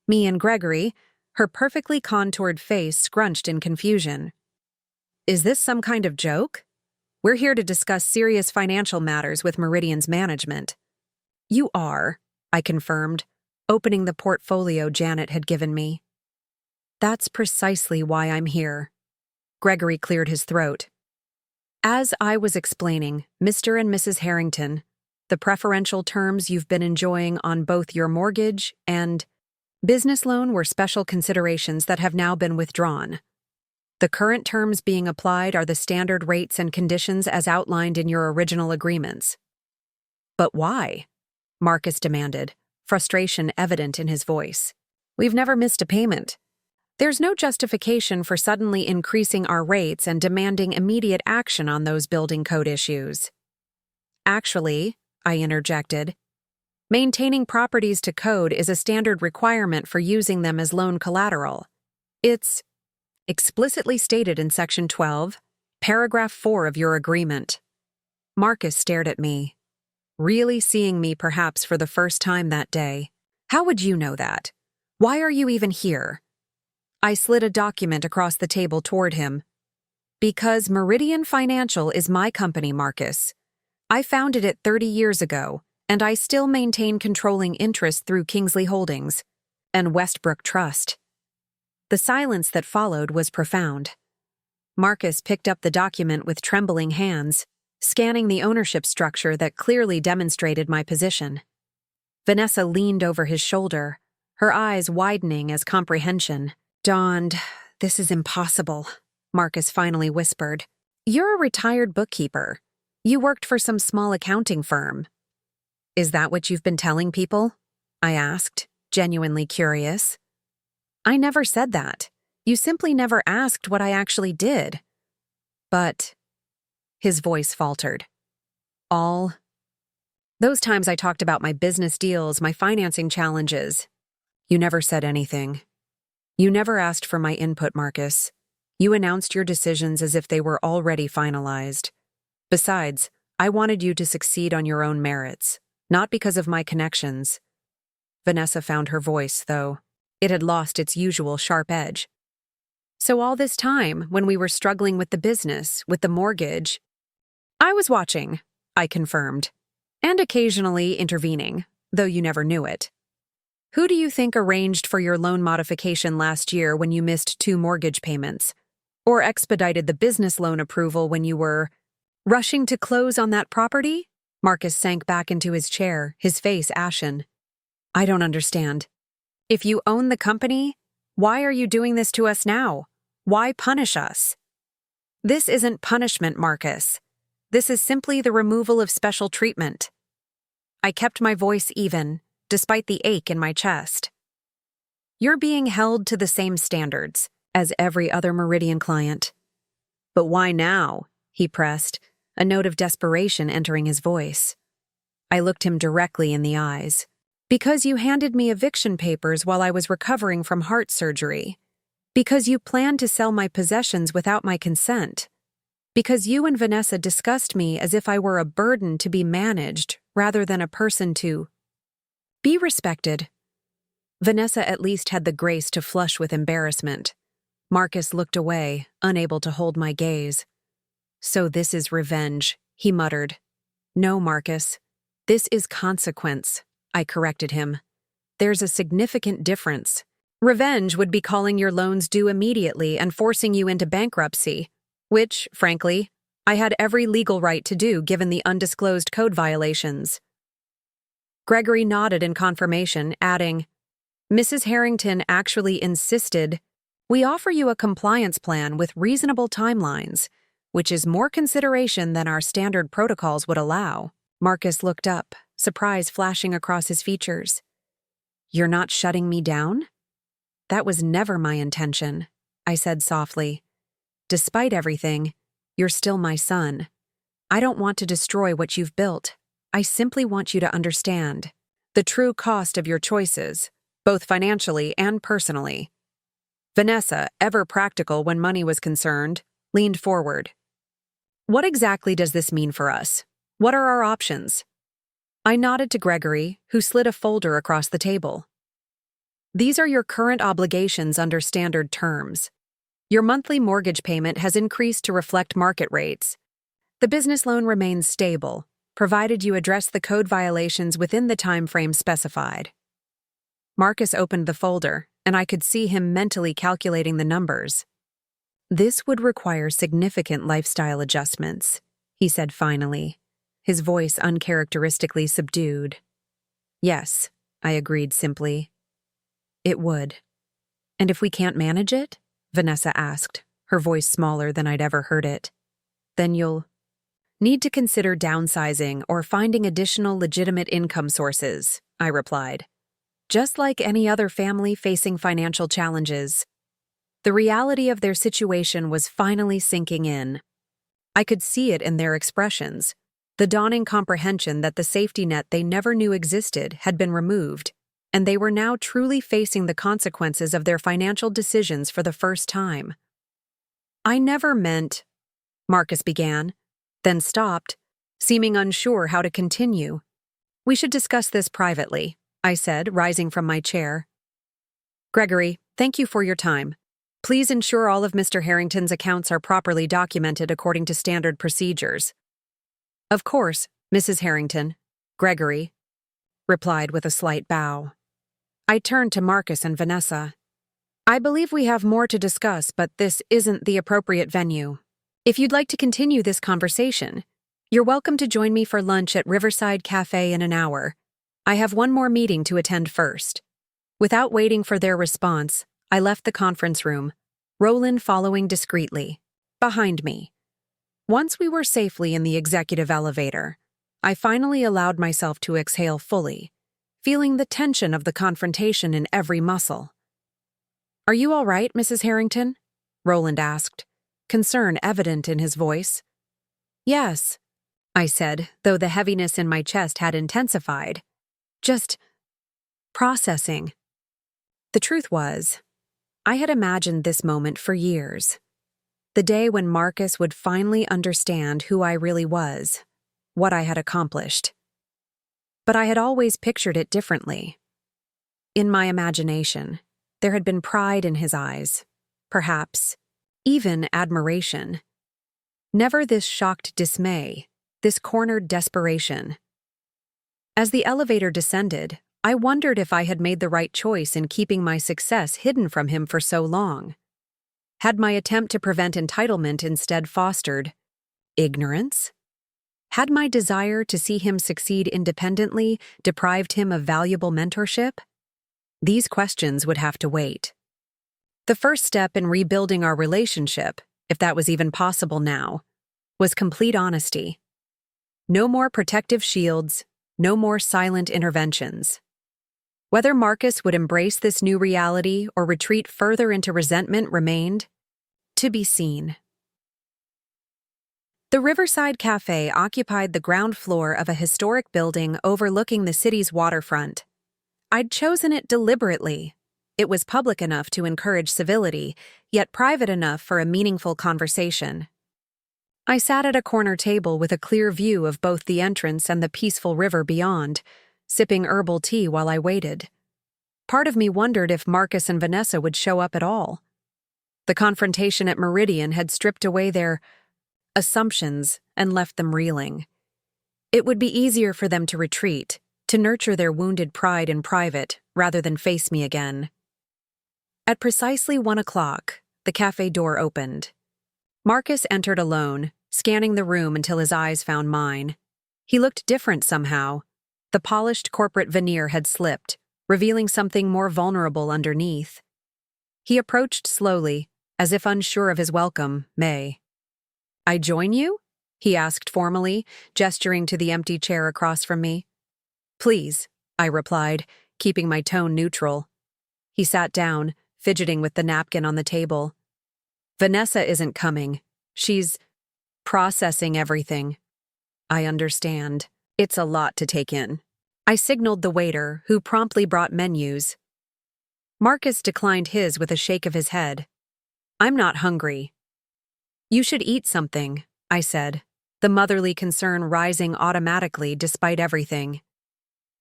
me and Gregory, her perfectly contoured face scrunched in confusion. "Is this some kind of joke? We're here to discuss serious financial matters with Meridian's management." "You are," I confirmed, opening the portfolio Janet had given me. "That's precisely why I'm here." Gregory cleared his throat. "As I was explaining, Mr. and Mrs. Harrington, the preferential terms you've been enjoying on both your mortgage and business loan were special considerations that have now been withdrawn. The current terms being applied are the standard rates and conditions as outlined in your original agreements." "But why?" Marcus demanded, frustration evident in his voice. "We've never missed a payment. There's no justification for suddenly increasing our rates and demanding immediate action on those building code issues." "Actually," I interjected, "maintaining properties to code is a standard requirement for using them as loan collateral. It's explicitly stated in Section 12, Paragraph 4 of your agreement." Marcus stared at me, really seeing me perhaps for the first time that day. "How would you know that? Why are you even here?" I slid a document across the table toward him. "Because Meridian Financial is my company, Marcus. I founded it 30 years ago, and I still maintain controlling interest through Kingsley Holdings and Westbrook Trust." The silence that followed was profound. Marcus picked up the document with trembling hands, scanning the ownership structure that clearly demonstrated my position. Vanessa leaned over his shoulder, her eyes widening as comprehension dawned. "This is impossible," Marcus finally whispered. "You're a retired bookkeeper. You worked for some small accounting firm." "Is that what you've been telling people?" I asked, genuinely curious. "I never said that. You simply never asked what I actually did." "But," his voice faltered, "all those times I talked about my business deals, my financing challenges. You never said anything. You never asked for my input, Marcus. You announced your decisions as if they were already finalized. Besides, I wanted you to succeed on your own merits, not because of my connections." Vanessa found her voice, though. It had lost its usual sharp edge. "So all this time, when we were struggling with the business, with the mortgage—" "I was watching," I confirmed, "and occasionally intervening, though you never knew it." Who do you think arranged for your loan modification last year when you missed 2 mortgage payments? Or expedited the business loan approval when you were rushing to close on that property? Marcus sank back into his chair, his face ashen. I don't understand. If you own the company, why are you doing this to us now? Why punish us? This isn't punishment, Marcus. This is simply the removal of special treatment. I kept my voice even, despite the ache in my chest. You're being held to the same standards as every other Meridian client. But why now? He pressed, a note of desperation entering his voice. I looked him directly in the eyes. Because you handed me eviction papers while I was recovering from heart surgery. Because you planned to sell my possessions without my consent. Because you and Vanessa discussed me as if I were a burden to be managed rather than a person to be respected. Vanessa at least had the grace to flush with embarrassment. Marcus looked away, unable to hold my gaze. So this is revenge, he muttered. No, Marcus. This is consequence, I corrected him. There's a significant difference. Revenge would be calling your loans due immediately and forcing you into bankruptcy, which, frankly, I had every legal right to do given the undisclosed code violations. Gregory nodded in confirmation, adding, Mrs. Harrington actually insisted, we offer you a compliance plan with reasonable timelines, which is more consideration than our standard protocols would allow. Marcus looked up, surprise flashing across his features. You're not shutting me down? That was never my intention, I said softly. Despite everything, you're still my son. I don't want to destroy what you've built. I simply want you to understand the true cost of your choices, both financially and personally. Vanessa, ever practical when money was concerned, leaned forward. What exactly does this mean for us? What are our options? I nodded to Gregory, who slid a folder across the table. These are your current obligations under standard terms. Your monthly mortgage payment has increased to reflect market rates. The business loan remains stable, provided you address the code violations within the time frame specified. Marcus opened the folder, and I could see him mentally calculating the numbers. This would require significant lifestyle adjustments, he said finally, his voice uncharacteristically subdued. Yes, I agreed simply. It would. And if we can't manage it? Vanessa asked, her voice smaller than I'd ever heard it. Then you'll need to consider downsizing or finding additional legitimate income sources, I replied. Just like any other family facing financial challenges. The reality of their situation was finally sinking in. I could see it in their expressions, the dawning comprehension that the safety net they never knew existed had been removed, and they were now truly facing the consequences of their financial decisions for the first time. I never meant, Marcus began, then stopped, seeming unsure how to continue. We should discuss this privately, I said, rising from my chair. Gregory, thank you for your time. Please ensure all of Mr. Harrington's accounts are properly documented according to standard procedures. Of course, Mrs. Harrington, Gregory replied with a slight bow. I turned to Marcus and Vanessa. I believe we have more to discuss, but this isn't the appropriate venue. If you'd like to continue this conversation, you're welcome to join me for lunch at Riverside Cafe in an hour. I have one more meeting to attend first. Without waiting for their response, I left the conference room, Roland following discreetly, behind me. Once we were safely in the executive elevator, I finally allowed myself to exhale fully, feeling the tension of the confrontation in every muscle. Are you all right, Mrs. Harrington? Roland asked, concern evident in his voice. Yes, I said, though the heaviness in my chest had intensified. Just processing. The truth was, I had imagined this moment for years. The day when Marcus would finally understand who I really was, what I had accomplished. But I had always pictured it differently. In my imagination, there had been pride in his eyes, perhaps even admiration. Never this shocked dismay, this cornered desperation. As the elevator descended, I wondered if I had made the right choice in keeping my success hidden from him for so long. Had my attempt to prevent entitlement instead fostered ignorance? Had my desire to see him succeed independently deprived him of valuable mentorship? These questions would have to wait. The first step in rebuilding our relationship, if that was even possible now, was complete honesty. No more protective shields, no more silent interventions. Whether Marcus would embrace this new reality or retreat further into resentment remained to be seen. The Riverside Cafe occupied the ground floor of a historic building overlooking the city's waterfront. I'd chosen it deliberately. It was public enough to encourage civility, yet private enough for a meaningful conversation. I sat at a corner table with a clear view of both the entrance and the peaceful river beyond, sipping herbal tea while I waited. Part of me wondered if Marcus and Vanessa would show up at all. The confrontation at Meridian had stripped away their assumptions and left them reeling. It would be easier for them to retreat, to nurture their wounded pride in private rather than face me again. At precisely 1 o'clock, the cafe door opened. Marcus entered alone, scanning the room until his eyes found mine. He looked different somehow. The polished corporate veneer had slipped, revealing something more vulnerable underneath. He approached slowly, as if unsure of his welcome. "May I join you?" he asked formally, gesturing to the empty chair across from me. "Please," I replied, keeping my tone neutral. He sat down, fidgeting with the napkin on the table. "Vanessa isn't coming. She's processing everything." "I understand. It's a lot to take in." I signaled the waiter, who promptly brought menus. Marcus declined his with a shake of his head. "I'm not hungry." "You should eat something," I said, the motherly concern rising automatically despite everything.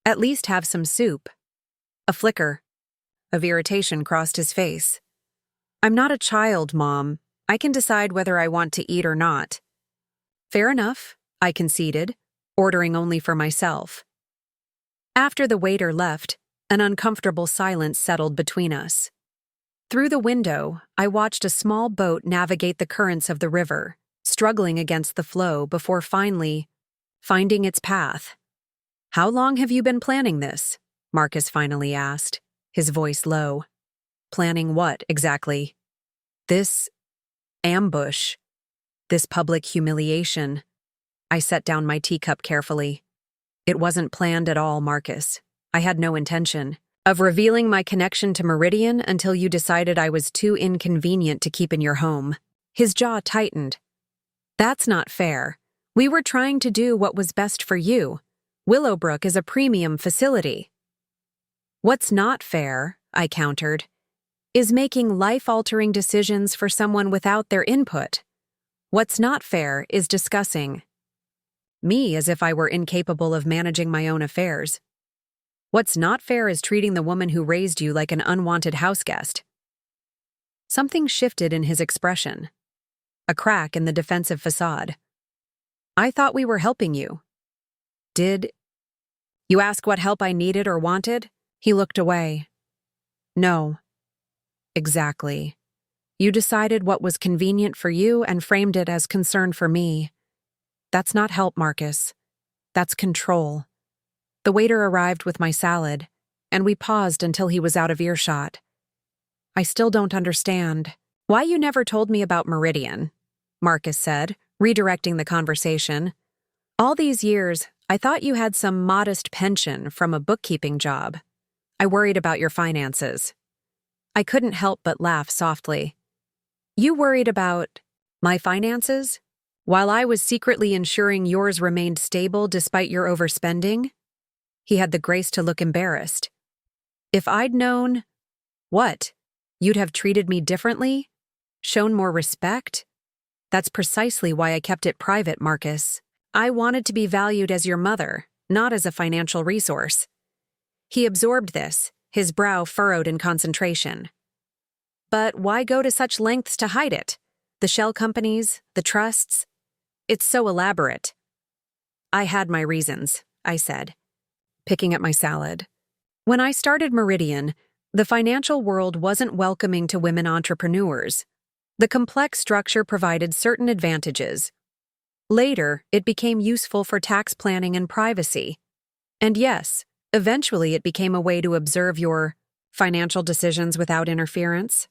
"At least have some soup." A flicker of irritation crossed his face. "I'm not a child, Mom. I can decide whether I want to eat or not." "Fair enough," I conceded, ordering only for myself. After the waiter left, an uncomfortable silence settled between us. Through the window, I watched a small boat navigate the currents of the river, struggling against the flow before finally finding its path. "How long have you been planning this?" Marcus finally asked, his voice low. "Planning what, exactly?" "This ambush. This public humiliation." I set down my teacup carefully. "It wasn't planned at all, Marcus. I had no intention of revealing my connection to Meridian until you decided I was too inconvenient to keep in your home." His jaw tightened. "That's not fair. We were trying to do what was best for you. Willowbrook is a premium facility." "What's not fair," I countered, "is making life-altering decisions for someone without their input. What's not fair is discussing me as if I were incapable of managing my own affairs. What's not fair is treating the woman who raised you like an unwanted houseguest." Something shifted in his expression. A crack in the defensive facade. "I thought we were helping you." "Did you ask what help I needed or wanted?" He looked away. "No." "Exactly. You decided what was convenient for you and framed it as concern for me. That's not help, Marcus. That's control." The waiter arrived with my salad, and we paused until he was out of earshot. "I still don't understand why you never told me about Meridian," Marcus said, redirecting the conversation. "All these years, I thought you had some modest pension from a bookkeeping job. I worried about your finances." I couldn't help but laugh softly. "You worried about my finances? While I was secretly ensuring yours remained stable despite your overspending?" He had the grace to look embarrassed. "If I'd known—" "What? You'd have treated me differently? Shown more respect?" "That's precisely why I kept it private, Marcus. I wanted to be valued as your mother, not as a financial resource." He absorbed this, his brow furrowed in concentration. "But why go to such lengths to hide it? The shell companies, the trusts? It's so elaborate." "I had my reasons," I said, picking at my salad. When I started Meridian, the financial world wasn't welcoming to women entrepreneurs. The complex structure provided certain advantages. Later, it became useful for tax planning and privacy. And yes, eventually it became a way to observe your financial decisions without interference.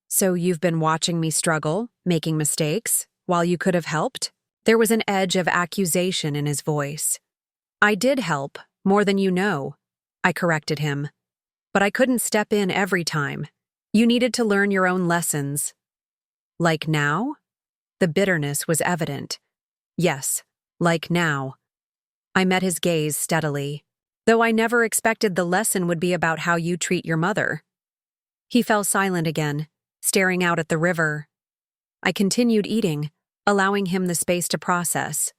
So you've been watching me struggle, making mistakes, while you could have helped? There was an edge of accusation in his voice. I did help, more than you know, I corrected him. But I couldn't step in every time. You needed to learn your own lessons. Like now? The bitterness was evident. Yes, like now. I met his gaze steadily, though I never expected the lesson would be about how you treat your mother. He fell silent again, staring out at the river. I continued eating, allowing him the space to process.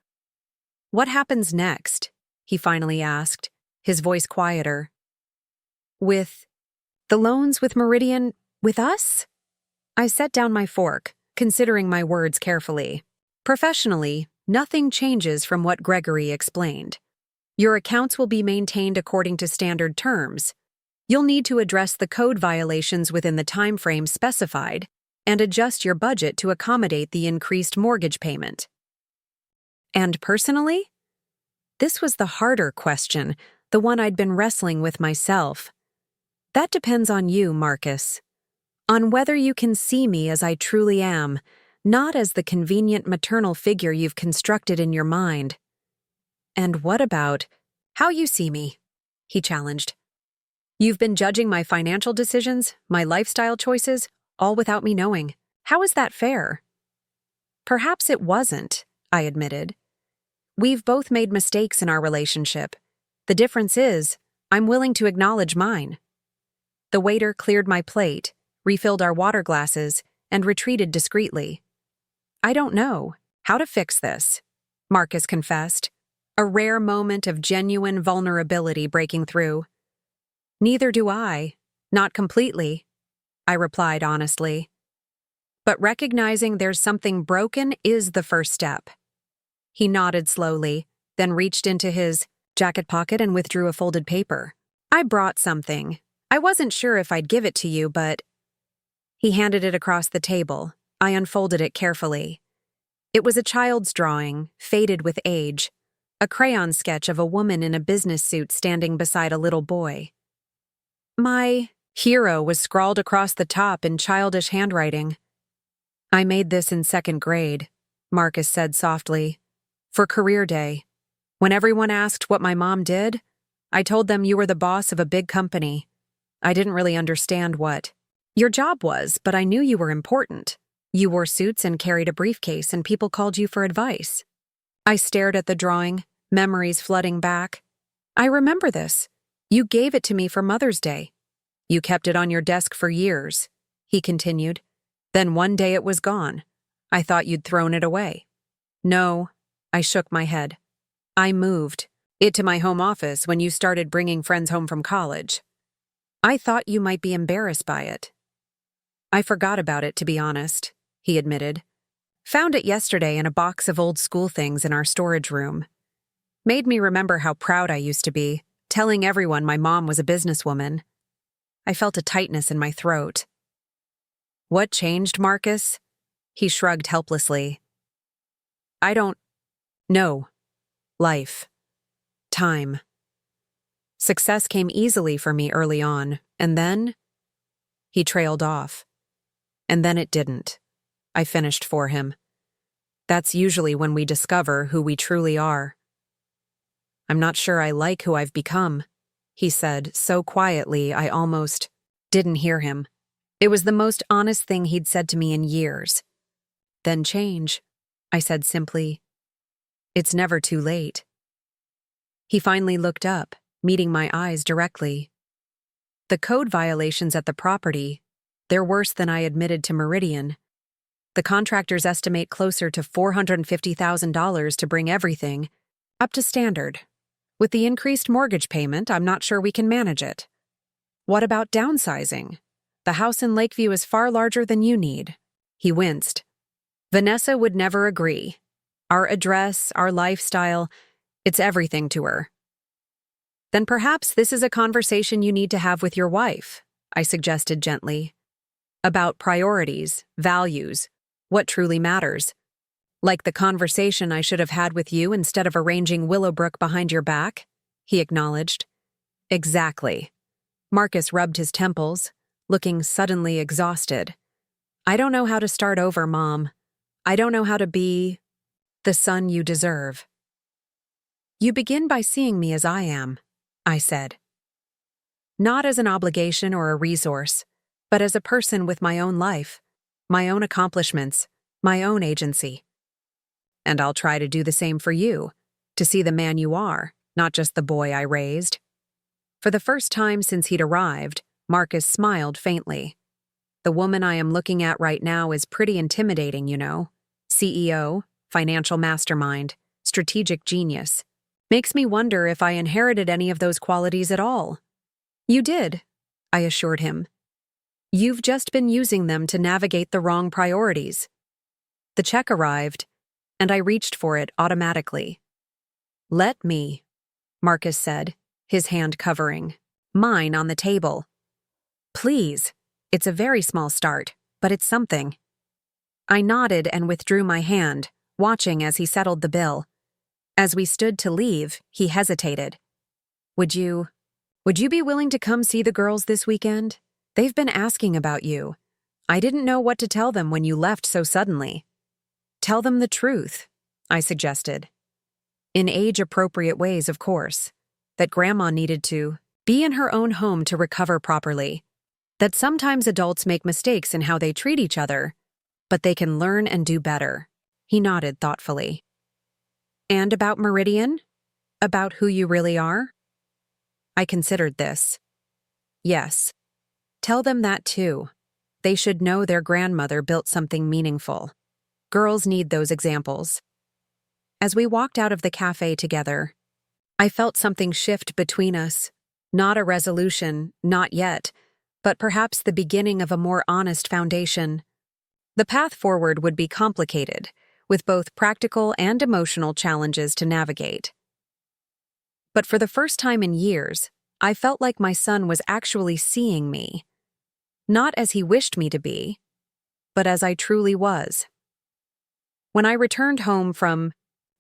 What happens next? He finally asked, his voice quieter. With the loans with Meridian, with us? I set down my fork, considering my words carefully. Professionally, nothing changes from what Gregory explained. Your accounts will be maintained according to standard terms. You'll need to address the code violations within the time frame specified and adjust your budget to accommodate the increased mortgage payment. And personally? This was the harder question, the one I'd been wrestling with myself. That depends on you, Marcus. On whether you can see me as I truly am, not as the convenient maternal figure you've constructed in your mind. And what about how you see me? He challenged. You've been judging my financial decisions, my lifestyle choices, all without me knowing. How is that fair? Perhaps it wasn't, I admitted. We've both made mistakes in our relationship. The difference is, I'm willing to acknowledge mine. The waiter cleared my plate, refilled our water glasses, and retreated discreetly. I don't know how to fix this, Marcus confessed, a rare moment of genuine vulnerability breaking through. Neither do I, not completely, I replied honestly. But recognizing there's something broken is the first step. He nodded slowly, then reached into his jacket pocket and withdrew a folded paper. I brought something. I wasn't sure if I'd give it to you, but... He handed it across the table. I unfolded it carefully. It was a child's drawing, faded with age, a crayon sketch of a woman in a business suit standing beside a little boy. My hero was scrawled across the top in childish handwriting. I made this in second grade, Marcus said softly, for career day. When everyone asked what my mom did, I told them you were the boss of a big company. I didn't really understand what your job was, but I knew you were important. You wore suits and carried a briefcase, and people called you for advice. I stared at the drawing, memories flooding back. I remember this. You gave it to me for Mother's Day. You kept it on your desk for years, he continued. Then one day it was gone. I thought you'd thrown it away. No, I shook my head. I moved it to my home office when you started bringing friends home from college. I thought you might be embarrassed by it. I forgot about it, to be honest, he admitted. Found it yesterday in a box of old school things in our storage room. Made me remember how proud I used to be, telling everyone my mom was a businesswoman. I felt a tightness in my throat. What changed, Marcus? He shrugged helplessly. I don't know. Life. Time. Success came easily for me early on, and then... He trailed off. And then it didn't. I finished for him. That's usually when we discover who we truly are. I'm not sure I like who I've become, he said so quietly I almost didn't hear him. It was the most honest thing he'd said to me in years. Then change, I said simply. It's never too late. He finally looked up, meeting my eyes directly. The code violations at the property, they're worse than I admitted to Meridian. The contractors estimate closer to $450,000 to bring everything up to standard. With the increased mortgage payment, I'm not sure we can manage it. What about downsizing? The house in Lakeview is far larger than you need. He winced. Vanessa would never agree. Our address, our lifestyle, it's everything to her. Then perhaps this is a conversation you need to have with your wife, I suggested gently. About priorities, values, what truly matters. Like the conversation I should have had with you instead of arranging Willowbrook behind your back, he acknowledged. Exactly. Marcus rubbed his temples, looking suddenly exhausted. I don't know how to start over, Mom. I don't know how to be the son you deserve. You begin by seeing me as I am, I said. Not as an obligation or a resource, but as a person with my own life, my own accomplishments, my own agency. And I'll try to do the same for you, to see the man you are, not just the boy I raised. For the first time since he'd arrived, Marcus smiled faintly. The woman I am looking at right now is pretty intimidating, you know. CEO, financial mastermind, strategic genius. Makes me wonder if I inherited any of those qualities at all. You did, I assured him. You've just been using them to navigate the wrong priorities. The check arrived, and I reached for it automatically. Let me, Marcus said, his hand covering mine on the table. Please, it's a very small start, but it's something. I nodded and withdrew my hand, watching as he settled the bill. As we stood to leave, he hesitated. Would you be willing to come see the girls this weekend? They've been asking about you. I didn't know what to tell them when you left so suddenly. Tell them the truth, I suggested. In age-appropriate ways, of course. That Grandma needed to be in her own home to recover properly. That sometimes adults make mistakes in how they treat each other, but they can learn and do better. He nodded thoughtfully. And about Meridian? About who you really are? I considered this. Yes. Tell them that too. They should know their grandmother built something meaningful. Girls need those examples. As we walked out of the cafe together, I felt something shift between us. Not a resolution, not yet, but perhaps the beginning of a more honest foundation. The path forward would be complicated, with both practical and emotional challenges to navigate. But for the first time in years, I felt like my son was actually seeing me. Not as he wished me to be, but as I truly was. When I returned home from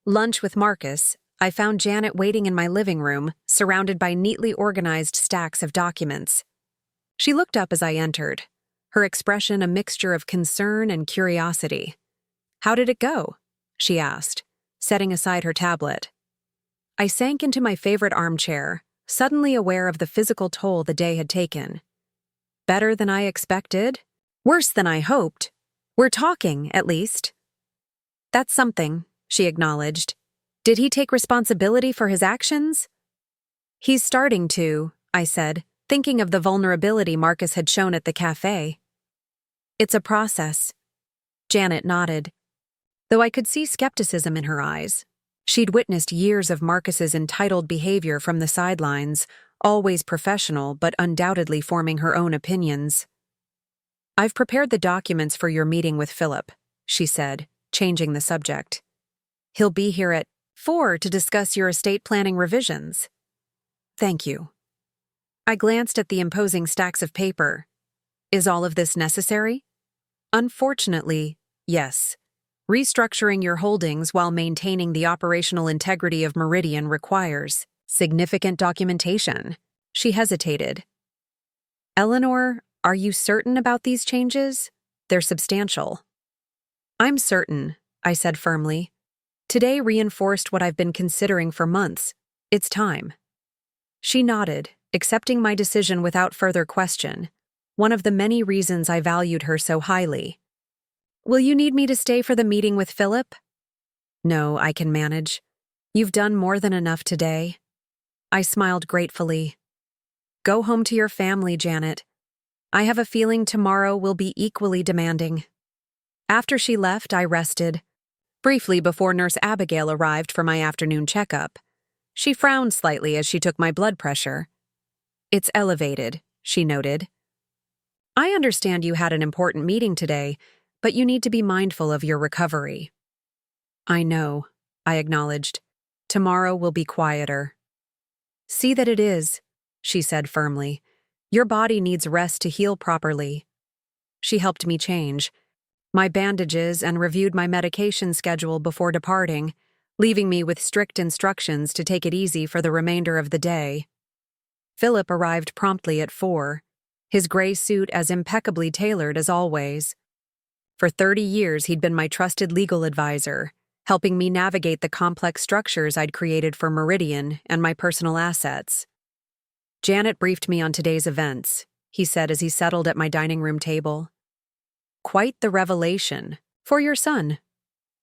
lunch with Marcus, I found Janet waiting in my living room, surrounded by neatly organized stacks of documents. She looked up as I entered, her expression a mixture of concern and curiosity. How did it go? She asked, setting aside her tablet. I sank into my favorite armchair, suddenly aware of the physical toll the day had taken. Better than I expected? Worse than I hoped. We're talking, at least. That's something, she acknowledged. Did he take responsibility for his actions? He's starting to, I said, thinking of the vulnerability Marcus had shown at the cafe. It's a process. Janet nodded. Though I could see skepticism in her eyes. She'd witnessed years of Marcus's entitled behavior from the sidelines, always professional but undoubtedly forming her own opinions. I've prepared the documents for your meeting with Philip, she said, changing the subject. He'll be here at 4 to discuss your estate planning revisions. Thank you. I glanced at the imposing stacks of paper. Is all of this necessary? Unfortunately, yes. Restructuring your holdings while maintaining the operational integrity of Meridian requires significant documentation. She hesitated. Eleanor, are you certain about these changes? They're substantial. I'm certain, I said firmly. Today reinforced what I've been considering for months. It's time. She nodded, accepting my decision without further question, one of the many reasons I valued her so highly. Will you need me to stay for the meeting with Philip? No, I can manage. You've done more than enough today. I smiled gratefully. Go home to your family, Janet. I have a feeling tomorrow will be equally demanding. After she left, I rested, briefly before Nurse Abigail arrived for my afternoon checkup. She frowned slightly as she took my blood pressure. It's elevated, she noted. I understand you had an important meeting today, but you need to be mindful of your recovery. I know, I acknowledged. Tomorrow will be quieter. See that it is, she said firmly. Your body needs rest to heal properly. She helped me change my bandages and reviewed my medication schedule before departing, leaving me with strict instructions to take it easy for the remainder of the day. Philip arrived promptly at 4, his gray suit as impeccably tailored as always. For 30 years, he'd been my trusted legal advisor, helping me navigate the complex structures I'd created for Meridian and my personal assets. Janet briefed me on today's events, he said as he settled at my dining room table. Quite the revelation. For your son.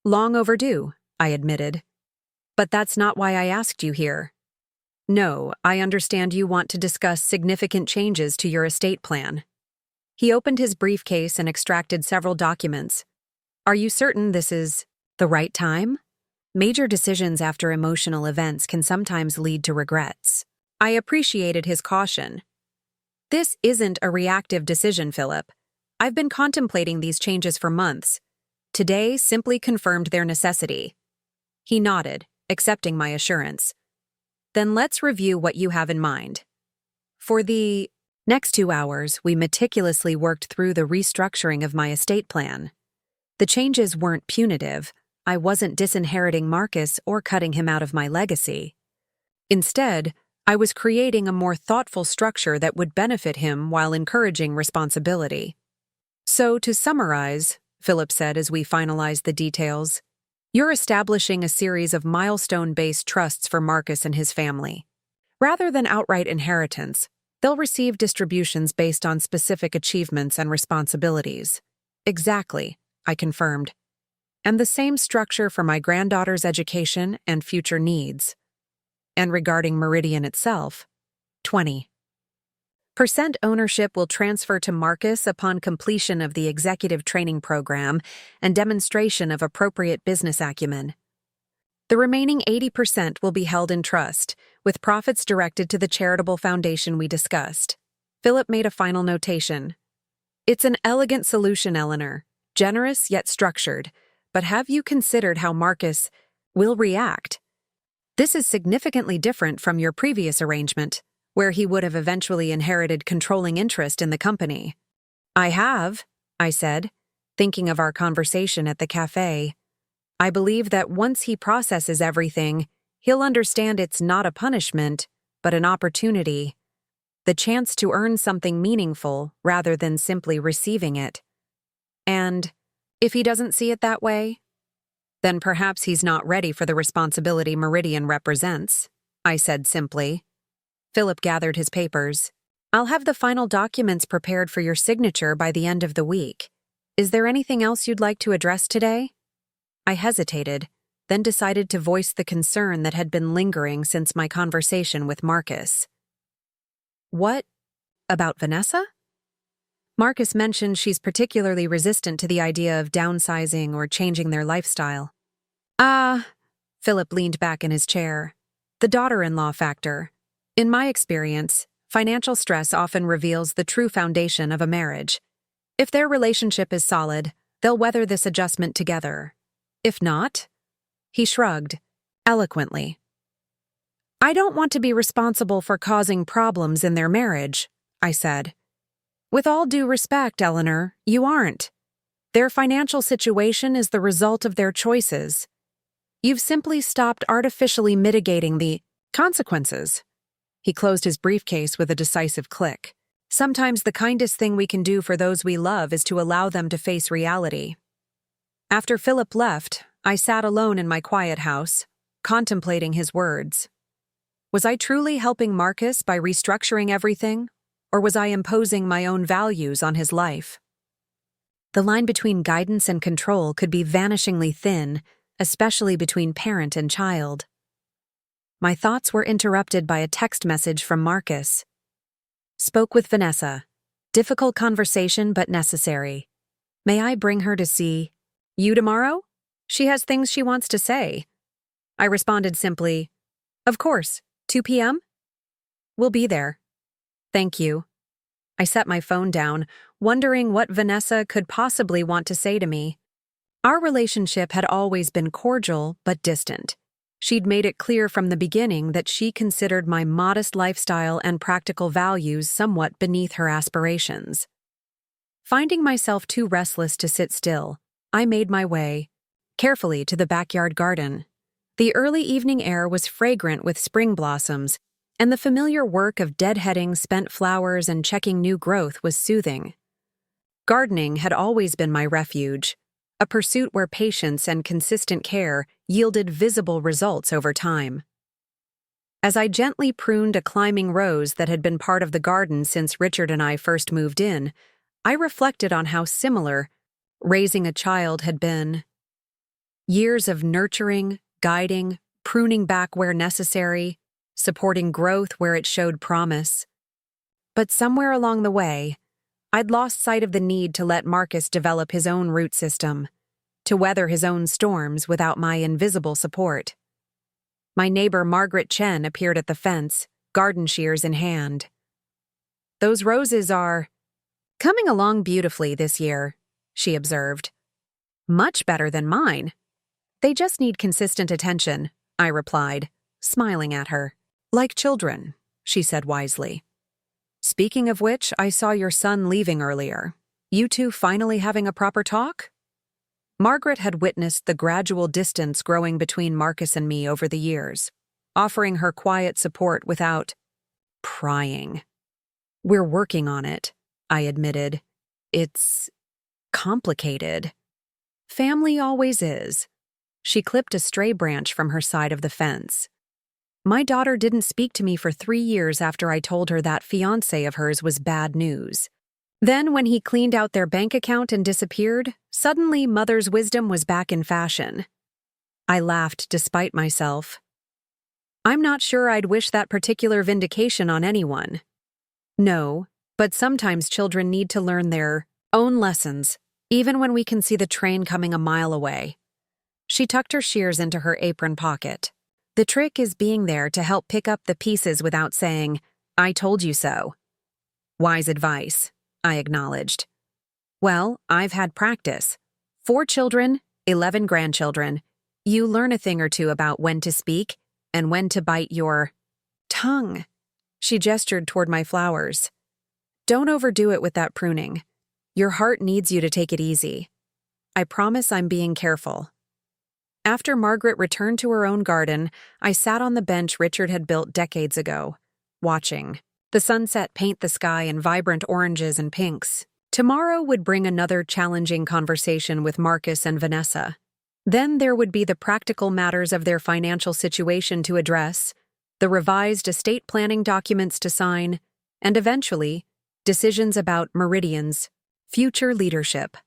Long overdue, I admitted. But that's not why I asked you here. No, I understand you want to discuss significant changes to your estate plan. He opened his briefcase and extracted several documents. Are you certain this is the right time? Major decisions after emotional events can sometimes lead to regrets. I appreciated his caution. This isn't a reactive decision, Philip. I've been contemplating these changes for months. Today simply confirmed their necessity. He nodded, accepting my assurance. Then let's review what you have in mind. For the next 2 hours, we meticulously worked through the restructuring of my estate plan. The changes weren't punitive. I wasn't disinheriting Marcus or cutting him out of my legacy. Instead, I was creating a more thoughtful structure that would benefit him while encouraging responsibility. So, to summarize, Philip said as we finalized the details, you're establishing a series of milestone-based trusts for Marcus and his family. Rather than outright inheritance, they'll receive distributions based on specific achievements and responsibilities. Exactly, I confirmed. And the same structure for my granddaughter's education and future needs. And regarding Meridian itself, 20% ownership will transfer to Marcus upon completion of the executive training program and demonstration of appropriate business acumen. The remaining 80% will be held in trust, with profits directed to the charitable foundation we discussed. Philip made a final notation. It's an elegant solution, Eleanor, generous yet structured, but have you considered how Marcus will react? This is significantly different from your previous arrangement, where he would have eventually inherited controlling interest in the company. I have, I said, thinking of our conversation at the cafe. I believe that once he processes everything, he'll understand it's not a punishment, but an opportunity. The chance to earn something meaningful rather than simply receiving it. And if he doesn't see it that way, then perhaps he's not ready for the responsibility Meridian represents, I said simply. Philip gathered his papers. I'll have the final documents prepared for your signature by the end of the week. Is there anything else you'd like to address today? I hesitated, then decided to voice the concern that had been lingering since my conversation with Marcus. What? About Vanessa? Marcus mentioned she's particularly resistant to the idea of downsizing or changing their lifestyle. Philip leaned back in his chair. The daughter-in-law factor. In my experience, financial stress often reveals the true foundation of a marriage. If their relationship is solid, they'll weather this adjustment together. If not, he shrugged, eloquently. I don't want to be responsible for causing problems in their marriage, I said. With all due respect, Eleanor, you aren't. Their financial situation is the result of their choices. You've simply stopped artificially mitigating the consequences. He closed his briefcase with a decisive click. Sometimes the kindest thing we can do for those we love is to allow them to face reality. After Philip left, I sat alone in my quiet house, contemplating his words. Was I truly helping Marcus by restructuring everything, or was I imposing my own values on his life? The line between guidance and control could be vanishingly thin, especially between parent and child. My thoughts were interrupted by a text message from Marcus. Spoke with Vanessa. Difficult conversation but necessary. May I bring her to see you tomorrow? She has things she wants to say. I responded simply, of course, 2 p.m.? We'll be there. Thank you. I set my phone down, wondering what Vanessa could possibly want to say to me. Our relationship had always been cordial but distant. She'd made it clear from the beginning that she considered my modest lifestyle and practical values somewhat beneath her aspirations. Finding myself too restless to sit still, I made my way, carefully, to the backyard garden. The early evening air was fragrant with spring blossoms, and the familiar work of deadheading spent flowers and checking new growth was soothing. Gardening had always been my refuge, a pursuit where patience and consistent care yielded visible results over time. As I gently pruned a climbing rose that had been part of the garden since Richard and I first moved in, I reflected on how similar raising a child had been. Years of nurturing, guiding, pruning back where necessary, supporting growth where it showed promise. But somewhere along the way, I'd lost sight of the need to let Marcus develop his own root system, to weather his own storms without my invisible support. My neighbor Margaret Chen appeared at the fence, garden shears in hand. "Those roses are coming along beautifully this year," she observed. "Much better than mine. They just need consistent attention," I replied, smiling at her. "Like children," she said wisely. "Speaking of which, I saw your son leaving earlier. You two finally having a proper talk?" Margaret had witnessed the gradual distance growing between Marcus and me over the years, offering her quiet support without prying. "We're working on it," I admitted. "It's complicated." "Family always is." She clipped a stray branch from her side of the fence. "My daughter didn't speak to me for 3 years after I told her that fiancé of hers was bad news. Then, when he cleaned out their bank account and disappeared, suddenly mother's wisdom was back in fashion." I laughed despite myself. "I'm not sure I'd wish that particular vindication on anyone." "No, but sometimes children need to learn their own lessons, even when we can see the train coming a mile away." She tucked her shears into her apron pocket. "The trick is being there to help pick up the pieces without saying, 'I told you so.'" "Wise advice," I acknowledged. "Well, I've had practice. 4 children, 11 grandchildren. You learn a thing or two about when to speak and when to bite your tongue." She gestured toward my flowers. "Don't overdo it with that pruning. Your heart needs you to take it easy." "I promise I'm being careful." After Margaret returned to her own garden, I sat on the bench Richard had built decades ago, watching the sunset paint the sky in vibrant oranges and pinks. Tomorrow would bring another challenging conversation with Marcus and Vanessa. Then there would be the practical matters of their financial situation to address, the revised estate planning documents to sign, and eventually, decisions about Meridian's future leadership.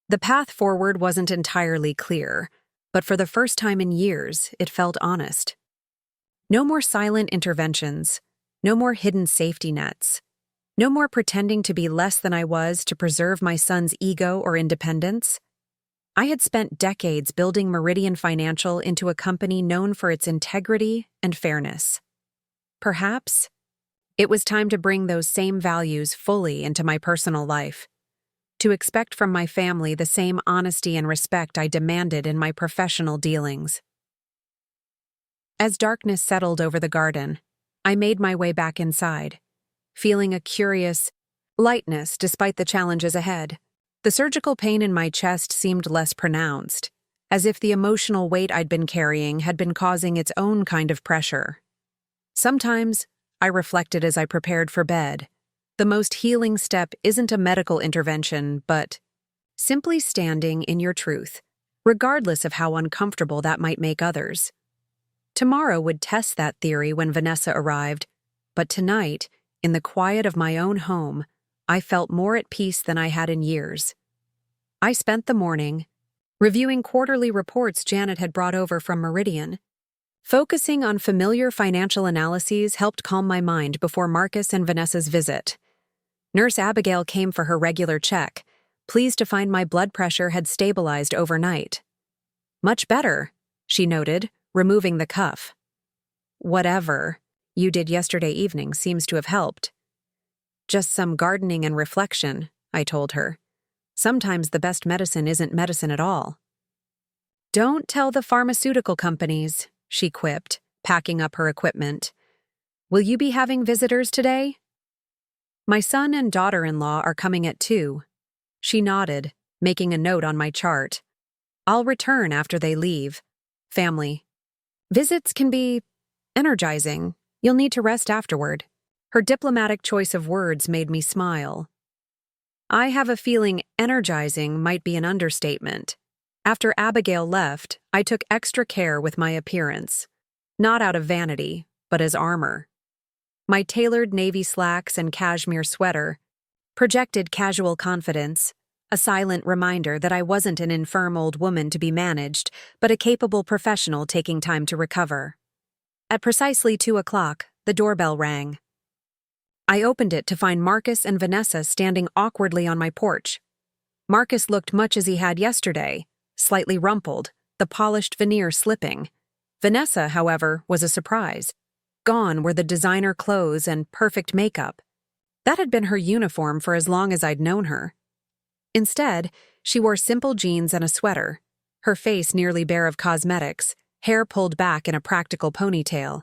The path forward wasn't entirely clear, but for the first time in years, it felt honest. No more silent interventions, no more hidden safety nets, no more pretending to be less than I was to preserve my son's ego or independence. I had spent decades building Meridian Financial into a company known for its integrity and fairness. Perhaps it was time to bring those same values fully into my personal life, to expect from my family the same honesty and respect I demanded in my professional dealings. As darkness settled over the garden, I made my way back inside, feeling a curious lightness despite the challenges ahead. The surgical pain in my chest seemed less pronounced, as if the emotional weight I'd been carrying had been causing its own kind of pressure. Sometimes, I reflected as I prepared for bed, the most healing step isn't a medical intervention, but simply standing in your truth, regardless of how uncomfortable that might make others. Tomorrow would test that theory when Vanessa arrived, but tonight, in the quiet of my own home, I felt more at peace than I had in years. I spent the morning reviewing quarterly reports Janet had brought over from Meridian. Focusing on familiar financial analyses helped calm my mind before Marcus and Vanessa's visit. Nurse Abigail came for her regular check, pleased to find my blood pressure had stabilized overnight. "Much better," she noted, removing the cuff. "Whatever you did yesterday evening seems to have helped." "Just some gardening and reflection," I told her. "Sometimes the best medicine isn't medicine at all." "Don't tell the pharmaceutical companies," she quipped, packing up her equipment. Will you be having visitors today? My son and daughter-in-law are coming at 2. She nodded, making a note on my chart. I'll return after they leave. Family. Visits can be energizing. You'll need to rest afterward. Her diplomatic choice of words made me smile. I have a feeling energizing might be an understatement. After Abigail left, I took extra care with my appearance. Not out of vanity, but as armor. My tailored navy slacks and cashmere sweater projected casual confidence, a silent reminder that I wasn't an infirm old woman to be managed, but a capable professional taking time to recover. At precisely 2 o'clock, the doorbell rang. I opened it to find Marcus and Vanessa standing awkwardly on my porch. Marcus looked much as he had yesterday, slightly rumpled, the polished veneer slipping. Vanessa, however, was a surprise. Gone were the designer clothes and perfect makeup. That had been her uniform for as long as I'd known her. Instead, she wore simple jeans and a sweater, her face nearly bare of cosmetics, hair pulled back in a practical ponytail.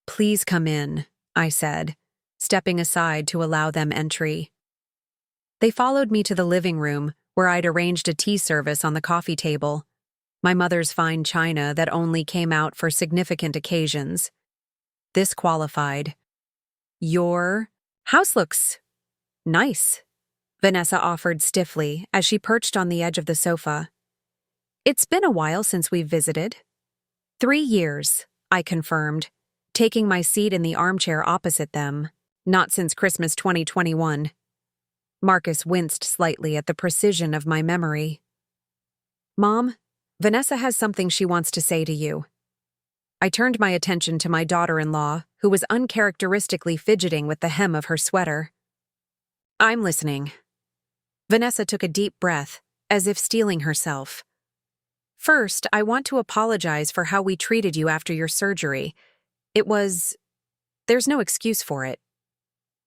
"Please come in," I said, stepping aside to allow them entry. They followed me to the living room, where I'd arranged a tea service on the coffee table, my mother's fine china that only came out for significant occasions. This qualified. "Your house looks nice," Vanessa offered stiffly as she perched on the edge of the sofa. "It's been a while since we've visited." 3 years, I confirmed, taking my seat in the armchair opposite them. "Not since Christmas 2021. Marcus winced slightly at the precision of my memory. "Mom, Vanessa has something she wants to say to you." I turned my attention to my daughter-in-law, who was uncharacteristically fidgeting with the hem of her sweater. "I'm listening." Vanessa took a deep breath, as if steeling herself. "First, I want to apologize for how we treated you after your surgery. There's no excuse for it."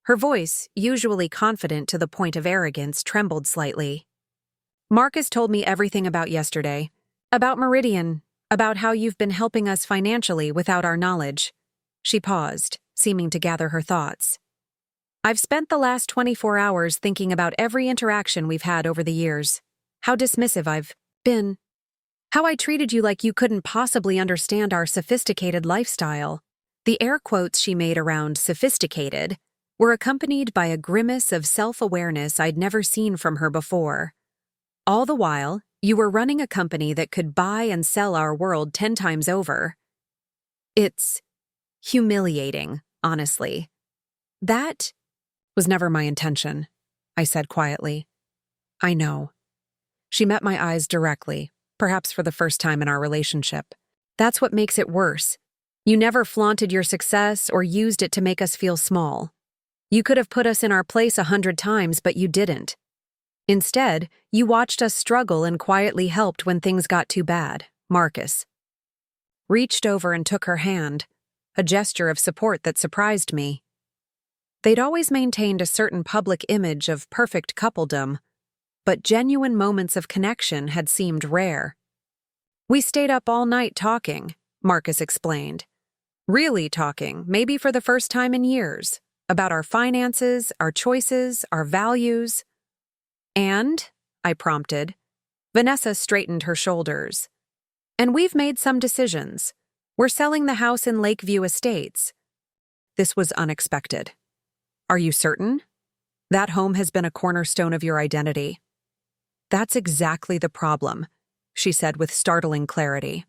Her voice, usually confident to the point of arrogance, trembled slightly. "Marcus told me everything about yesterday. About Meridian. About how you've been helping us financially without our knowledge." She paused, seeming to gather her thoughts. "I've spent the last 24 hours thinking about every interaction we've had over the years. How dismissive I've been. How I treated you like you couldn't possibly understand our sophisticated lifestyle." The air quotes she made around sophisticated were accompanied by a grimace of self-awareness I'd never seen from her before. "All the while, you were running a company that could buy and sell our world 10 times over. It's humiliating, honestly." "That was never my intention," I said quietly. "I know." She met my eyes directly, perhaps for the first time in our relationship. "That's what makes it worse. You never flaunted your success or used it to make us feel small. You could have put us in our place 100 times, but you didn't. Instead, you watched us struggle and quietly helped when things got too bad." Marcus reached over and took her hand, a gesture of support that surprised me. They'd always maintained a certain public image of perfect coupledom, but genuine moments of connection had seemed rare. "We stayed up all night talking," Marcus explained. "Really talking, maybe for the first time in years, about our finances, our choices, our values." "And?" I prompted. Vanessa straightened her shoulders. "And we've made some decisions. We're selling the house in Lakeview Estates." This was unexpected. "Are you certain? That home has been a cornerstone of your identity." "That's exactly the problem," she said with startling clarity.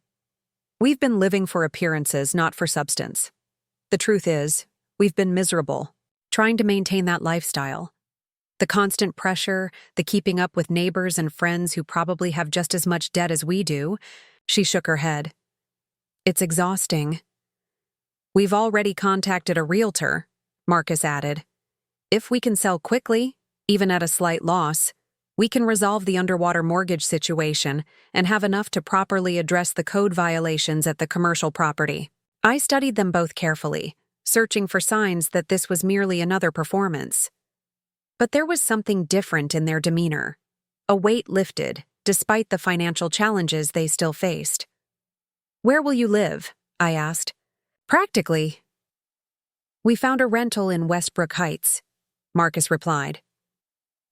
"We've been living for appearances, not for substance. The truth is, we've been miserable, trying to maintain that lifestyle. The constant pressure, the keeping up with neighbors and friends who probably have just as much debt as we do." She shook her head. "It's exhausting." "We've already contacted a realtor," Marcus added. "If we can sell quickly, even at a slight loss, we can resolve the underwater mortgage situation and have enough to properly address the code violations at the commercial property." I studied them both carefully, searching for signs that this was merely another performance. But there was something different in their demeanor. A weight lifted, despite the financial challenges they still faced. Where will you live? I asked. Practically. We found a rental in Westbrook Heights, Marcus replied.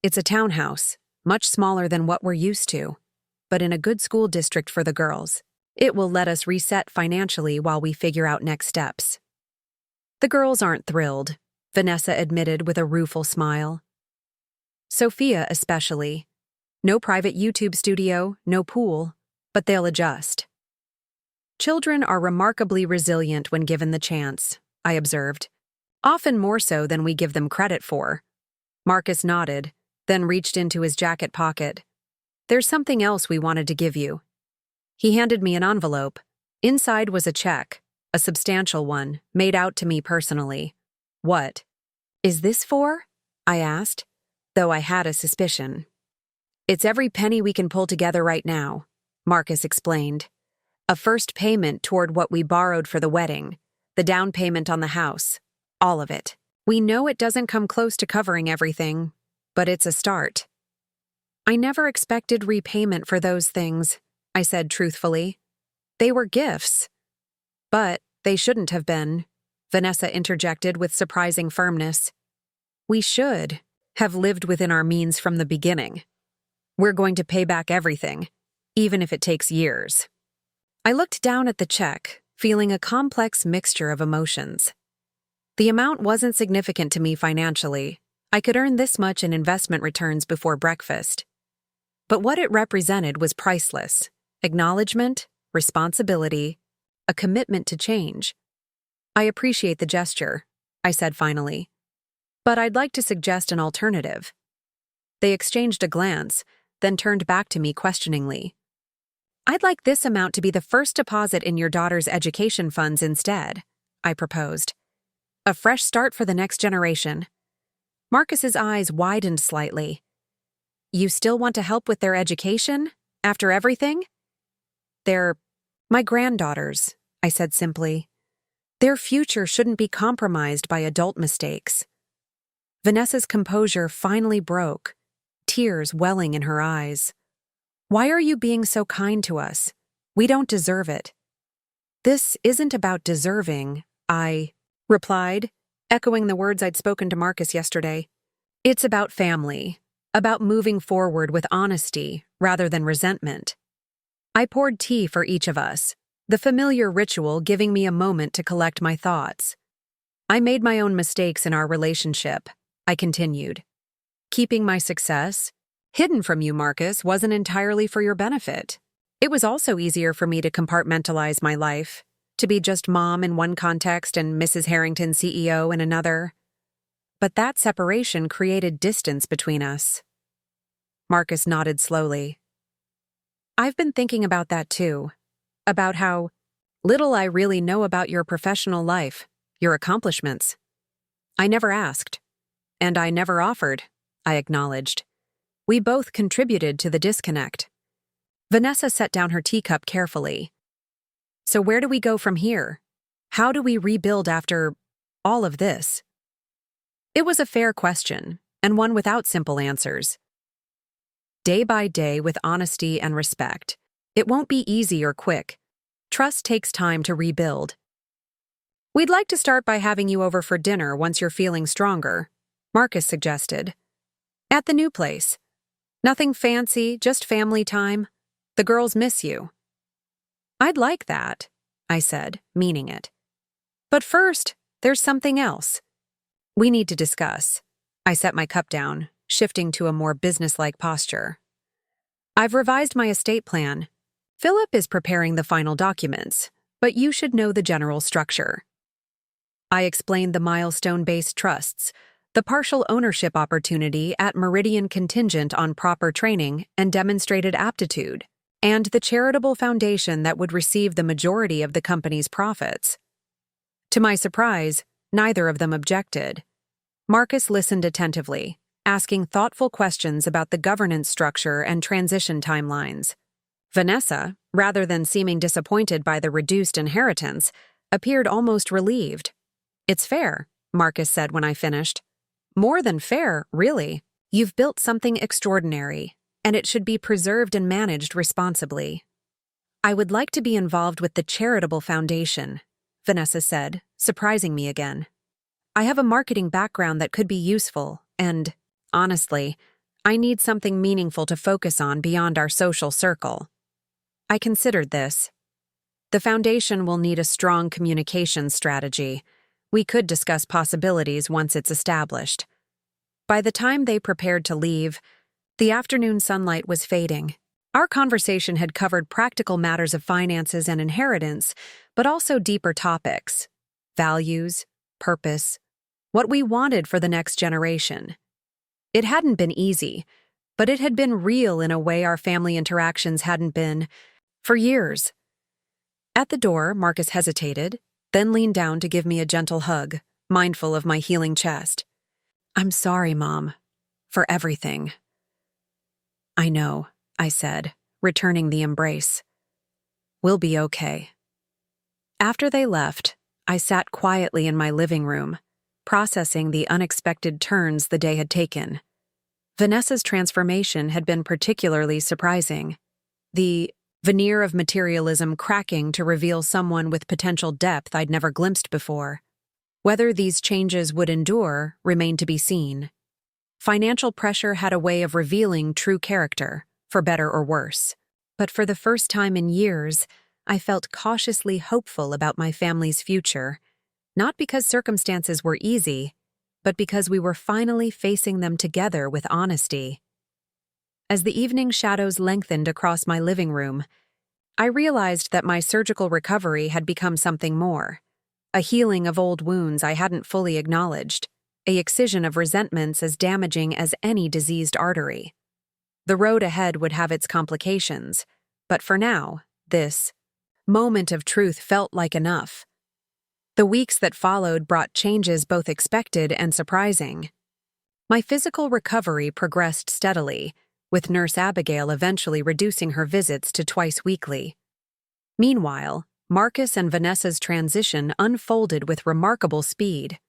It's a townhouse, much smaller than what we're used to, but in a good school district for the girls. It will let us reset financially while we figure out next steps. The girls aren't thrilled, Vanessa admitted with a rueful smile. Sophia especially. No private YouTube studio, no pool, but they'll adjust. Children are remarkably resilient when given the chance, I observed. Often more so than we give them credit for. Marcus nodded, then reached into his jacket pocket. There's something else we wanted to give you. He handed me an envelope. Inside was a check, a substantial one, made out to me personally. What is this for? I asked, though I had a suspicion. It's every penny we can pull together right now, Marcus explained. A first payment toward what we borrowed for the wedding, the down payment on the house, all of it. We know it doesn't come close to covering everything, but it's a start. I never expected repayment for those things, I said truthfully. They were gifts. But they shouldn't have been, Vanessa interjected with surprising firmness. We should have lived within our means from the beginning. We're going to pay back everything, even if it takes years. I looked down at the check, feeling a complex mixture of emotions. The amount wasn't significant to me financially. I could earn this much in investment returns before breakfast. But what it represented was priceless. Acknowledgement, responsibility, a commitment to change. I appreciate the gesture, I said finally. But I'd like to suggest an alternative. They exchanged a glance, then turned back to me questioningly. I'd like this amount to be the first deposit in your daughter's education funds instead, I proposed. A fresh start for the next generation. Marcus's eyes widened slightly. You still want to help with their education, after everything? They're my granddaughters, I said simply. Their future shouldn't be compromised by adult mistakes. Vanessa's composure finally broke, tears welling in her eyes. Why are you being so kind to us? We don't deserve it. This isn't about deserving, I replied, echoing the words I'd spoken to Marcus yesterday. It's about family, about moving forward with honesty rather than resentment. I poured tea for each of us, the familiar ritual giving me a moment to collect my thoughts. I made my own mistakes in our relationship, I continued. Keeping my success, hidden from you, Marcus, wasn't entirely for your benefit. It was also easier for me to compartmentalize my life, to be just mom in one context and Mrs. Harrington CEO in another. But that separation created distance between us. Marcus nodded slowly. I've been thinking about that too, about how little I really know about your professional life, your accomplishments. I never asked, and I never offered, I acknowledged. We both contributed to the disconnect. Vanessa set down her teacup carefully. So where do we go from here? How do we rebuild after all of this? It was a fair question, and one without simple answers. Day by day with honesty and respect. It won't be easy or quick. Trust takes time to rebuild. We'd like to start by having you over for dinner once you're feeling stronger, Marcus suggested. At the new place. Nothing fancy, just family time. The girls miss you. I'd like that, I said, meaning it. But first, there's something else. We need to discuss. I set my cup down, shifting to a more businesslike posture. I've revised my estate plan. Philip is preparing the final documents, but you should know the general structure. I explained the milestone-based trusts, the partial ownership opportunity at Meridian contingent on proper training and demonstrated aptitude, and the charitable foundation that would receive the majority of the company's profits. To my surprise, neither of them objected. Marcus listened attentively, asking thoughtful questions about the governance structure and transition timelines. Vanessa, rather than seeming disappointed by the reduced inheritance, appeared almost relieved. It's fair, Marcus said when I finished. More than fair, really. You've built something extraordinary, and it should be preserved and managed responsibly. I would like to be involved with the charitable foundation, Vanessa said, surprising me again. I have a marketing background that could be useful, and, honestly, I need something meaningful to focus on beyond our social circle. I considered this. The foundation will need a strong communication strategy. We could discuss possibilities once it's established. By the time they prepared to leave, the afternoon sunlight was fading. Our conversation had covered practical matters of finances and inheritance, but also deeper topics: values, purpose, what we wanted for the next generation. It hadn't been easy, but it had been real in a way our family interactions hadn't been for years. At the door, Marcus hesitated, then leaned down to give me a gentle hug, mindful of my healing chest. "I'm sorry, Mom, for everything." "I know," I said, returning the embrace. "We'll be okay." After they left, I sat quietly in my living room, processing the unexpected turns the day had taken. Vanessa's transformation had been particularly surprising. The veneer of materialism cracking to reveal someone with potential depth I'd never glimpsed before. Whether these changes would endure remained to be seen. Financial pressure had a way of revealing true character, for better or worse. But for the first time in years, I felt cautiously hopeful about my family's future, not because circumstances were easy, but because we were finally facing them together with honesty. As the evening shadows lengthened across my living room, I realized that my surgical recovery had become something more. A healing of old wounds I hadn't fully acknowledged, a excision of resentments as damaging as any diseased artery. The road ahead would have its complications, but for now, this moment of truth felt like enough. The weeks that followed brought changes both expected and surprising. My physical recovery progressed steadily, with Nurse Abigail eventually reducing her visits to twice weekly. Meanwhile, Marcus and Vanessa's transition unfolded with remarkable speed.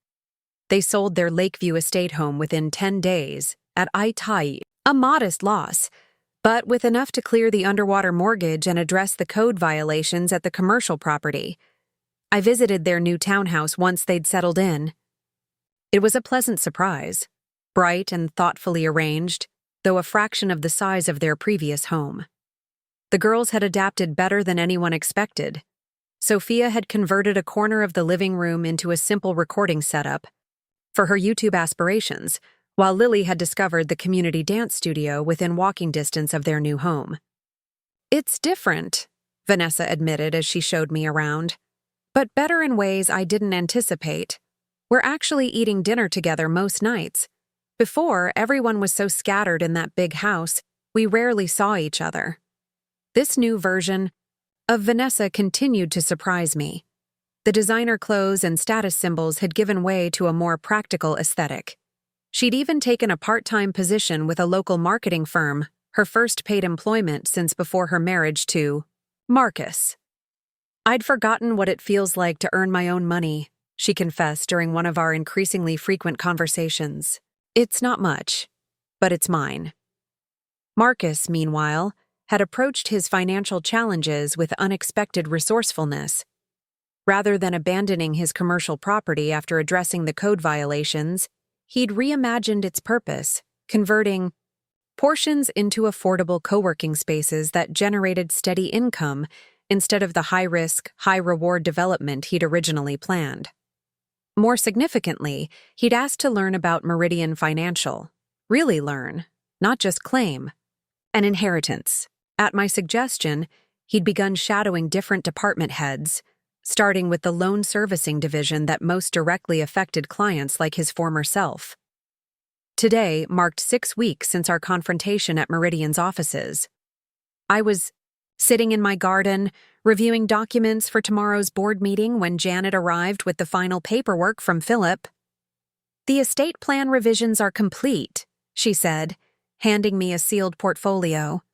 They sold their Lakeview estate home within 10 days, at Aitai, a modest loss, but with enough to clear the underwater mortgage and address the code violations at the commercial property. I visited their new townhouse once they'd settled in. It was a pleasant surprise, bright and thoughtfully arranged, though a fraction of the size of their previous home. The girls had adapted better than anyone expected. Sophia had converted a corner of the living room into a simple recording setup for her YouTube aspirations, while Lily had discovered the community dance studio within walking distance of their new home. "It's different," Vanessa admitted as she showed me around, "but better in ways I didn't anticipate. We're actually eating dinner together most nights. Before, everyone was so scattered in that big house, we rarely saw each other." This new version of Vanessa continued to surprise me. The designer clothes and status symbols had given way to a more practical aesthetic. She'd even taken a part-time position with a local marketing firm, her first paid employment since before her marriage to Marcus. "I'd forgotten what it feels like to earn my own money," she confessed during one of our increasingly frequent conversations. "It's not much, but it's mine." Marcus, meanwhile, had approached his financial challenges with unexpected resourcefulness. Rather than abandoning his commercial property after addressing the code violations, he'd reimagined its purpose, converting portions into affordable co-working spaces that generated steady income instead of the high-risk, high-reward development he'd originally planned. More significantly, he'd asked to learn about Meridian Financial. Really learn, not just claim. An inheritance. At my suggestion, he'd begun shadowing different department heads, starting with the loan servicing division that most directly affected clients like his former self. Today marked 6 weeks since our confrontation at Meridian's offices. I was sitting in my garden, reviewing documents for tomorrow's board meeting when Janet arrived with the final paperwork from Philip. "The estate plan revisions are complete," she said, handing me a sealed portfolio.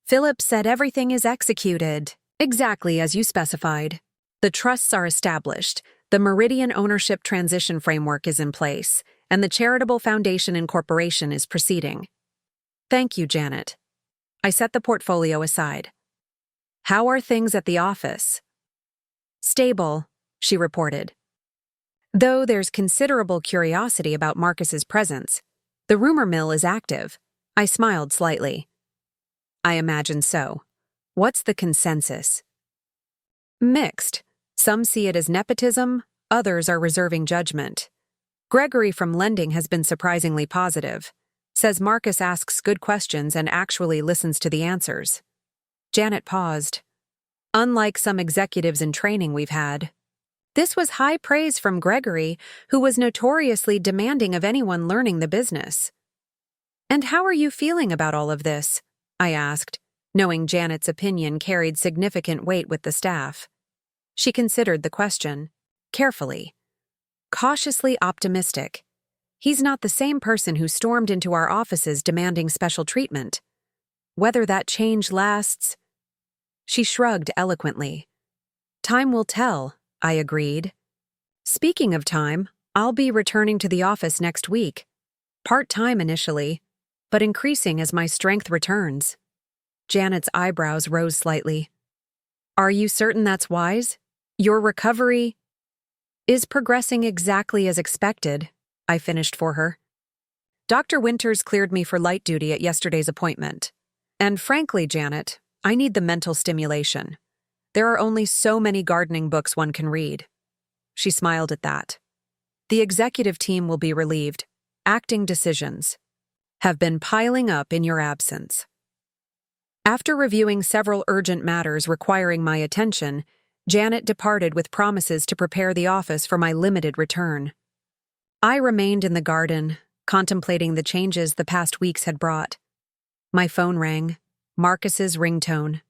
"Philip said everything is executed, exactly as you specified. The trusts are established, the Meridian ownership transition framework is in place, and the charitable foundation incorporation is proceeding." "Thank you, Janet." I set the portfolio aside. How are things at the office? Stable, she reported. Though there's considerable curiosity about Marcus's presence, the rumor mill is active. I smiled slightly. I imagine so. What's the consensus? Mixed. Some see it as nepotism, others are reserving judgment. Gregory from lending has been surprisingly positive. Says Marcus asks good questions and actually listens to the answers. Janet paused. Unlike some executives in training we've had. This was high praise from Gregory, who was notoriously demanding of anyone learning the business. And how are you feeling about all of this? I asked, knowing Janet's opinion carried significant weight with the staff. She considered the question, carefully. Cautiously optimistic. He's not the same person who stormed into our offices demanding special treatment. Whether that change lasts... She shrugged eloquently. Time will tell, I agreed. Speaking of time, I'll be returning to the office next week. Part-time initially, but increasing as my strength returns. Janet's eyebrows rose slightly. Are you certain that's wise? Your recovery is progressing exactly as expected, I finished for her. Dr. Winters cleared me for light duty at yesterday's appointment. And frankly, Janet, I need the mental stimulation. There are only so many gardening books one can read. She smiled at that. The executive team will be relieved. Acting decisions have been piling up in your absence. After reviewing several urgent matters requiring my attention, Janet departed with promises to prepare the office for my limited return. I remained in the garden, contemplating the changes the past weeks had brought. My phone rang, Marcus's ringtone.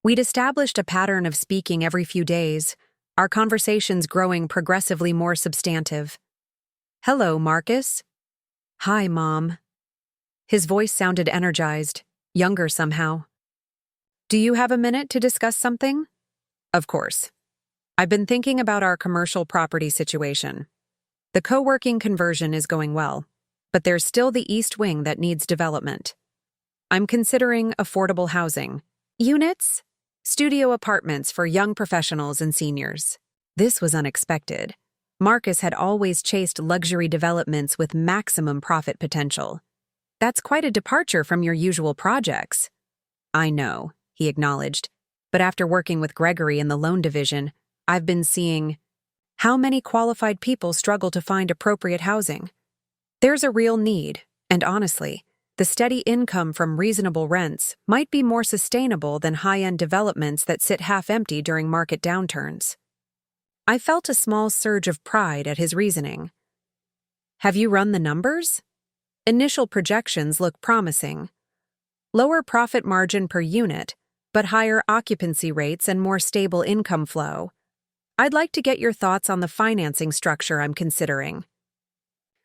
We'd established a pattern of speaking every few days, our conversations growing progressively more substantive. Hello, Marcus. Hi, Mom. His voice sounded energized, younger somehow. Do you have a minute to discuss something? Of course. I've been thinking about our commercial property situation. The co-working conversion is going well, but there's still the east wing that needs development. I'm considering affordable housing. Units? Studio apartments for young professionals and seniors. This was unexpected. Marcus had always chased luxury developments with maximum profit potential. That's quite a departure from your usual projects. I know, he acknowledged, but after working with Gregory in the loan division, I've been seeing how many qualified people struggle to find appropriate housing. There's a real need, and honestly, the steady income from reasonable rents might be more sustainable than high-end developments that sit half-empty during market downturns. I felt a small surge of pride at his reasoning. Have you run the numbers? Initial projections look promising. Lower profit margin per unit, but higher occupancy rates and more stable income flow. I'd like to get your thoughts on the financing structure I'm considering.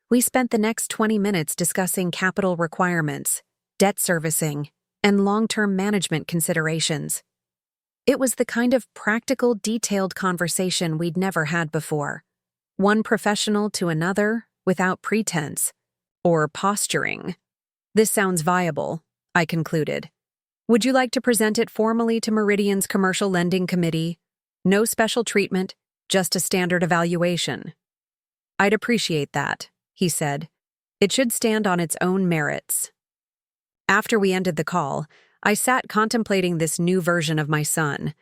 We spent the next 20 minutes discussing capital requirements, debt servicing, and long-term management considerations. It was the kind of practical, detailed conversation we'd never had before. One professional to another, without pretense or posturing. This sounds viable, I concluded. Would you like to present it formally to Meridian's Commercial Lending Committee? No special treatment, just a standard evaluation. I'd appreciate that, he said. It should stand on its own merits. After we ended the call, I sat contemplating this new version of my son.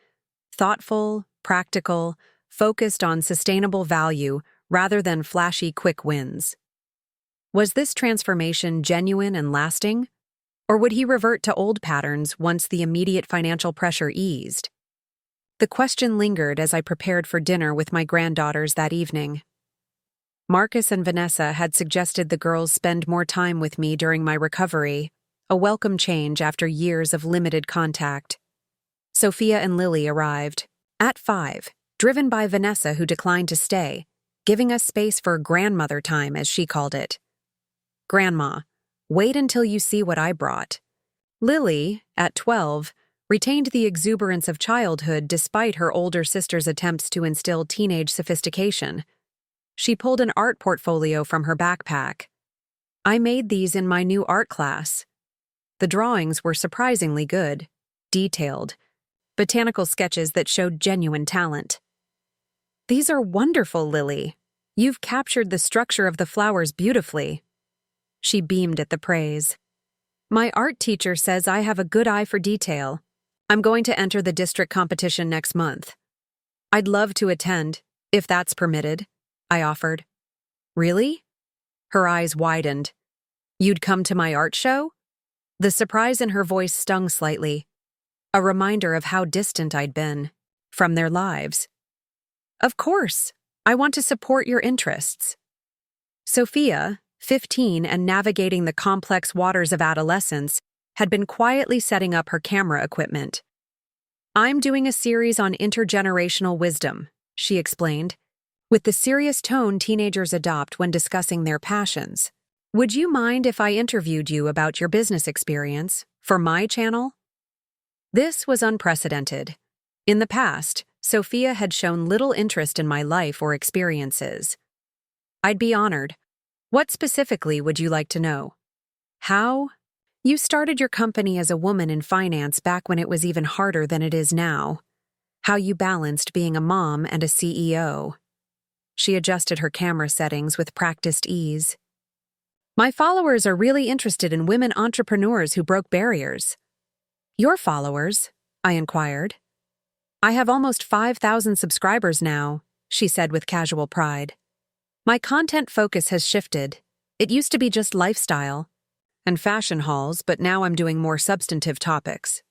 Thoughtful, practical, focused on sustainable value rather than flashy quick wins. Was this transformation genuine and lasting? Or would he revert to old patterns once the immediate financial pressure eased? The question lingered as I prepared for dinner with my granddaughters that evening. Marcus and Vanessa had suggested the girls spend more time with me during my recovery, a welcome change after years of limited contact. Sophia and Lily arrived, at 5, driven by Vanessa who declined to stay, giving us space for grandmother time as she called it. Grandma, wait until you see what I brought. Lily, at 12, retained the exuberance of childhood despite her older sister's attempts to instill teenage sophistication. She pulled an art portfolio from her backpack. I made these in my new art class. The drawings were surprisingly good, detailed, botanical sketches that showed genuine talent. "These are wonderful, Lily. You've captured the structure of the flowers beautifully." She beamed at the praise. "My art teacher says I have a good eye for detail. I'm going to enter the district competition next month." "I'd love to attend, if that's permitted," I offered. "Really?" Her eyes widened. "You'd come to my art show?" The surprise in her voice stung slightly, a reminder of how distant I'd been from their lives. "Of course, I want to support your interests." Sophia, 15 and navigating the complex waters of adolescence, had been quietly setting up her camera equipment. "I'm doing a series on intergenerational wisdom," she explained, with the serious tone teenagers adopt when discussing their passions. "Would you mind if I interviewed you about your business experience for my channel?" This was unprecedented. In the past, Sophia had shown little interest in my life or experiences. "I'd be honored. What specifically would you like to know?" "How? You started your company as a woman in finance back when it was even harder than it is now. How you balanced being a mom and a CEO." She adjusted her camera settings with practiced ease. "My followers are really interested in women entrepreneurs who broke barriers." "Your followers?" I inquired. "I have almost 5,000 subscribers now," she said with casual pride. "My content focus has shifted. It used to be just lifestyle and fashion hauls, but now I'm doing more substantive topics.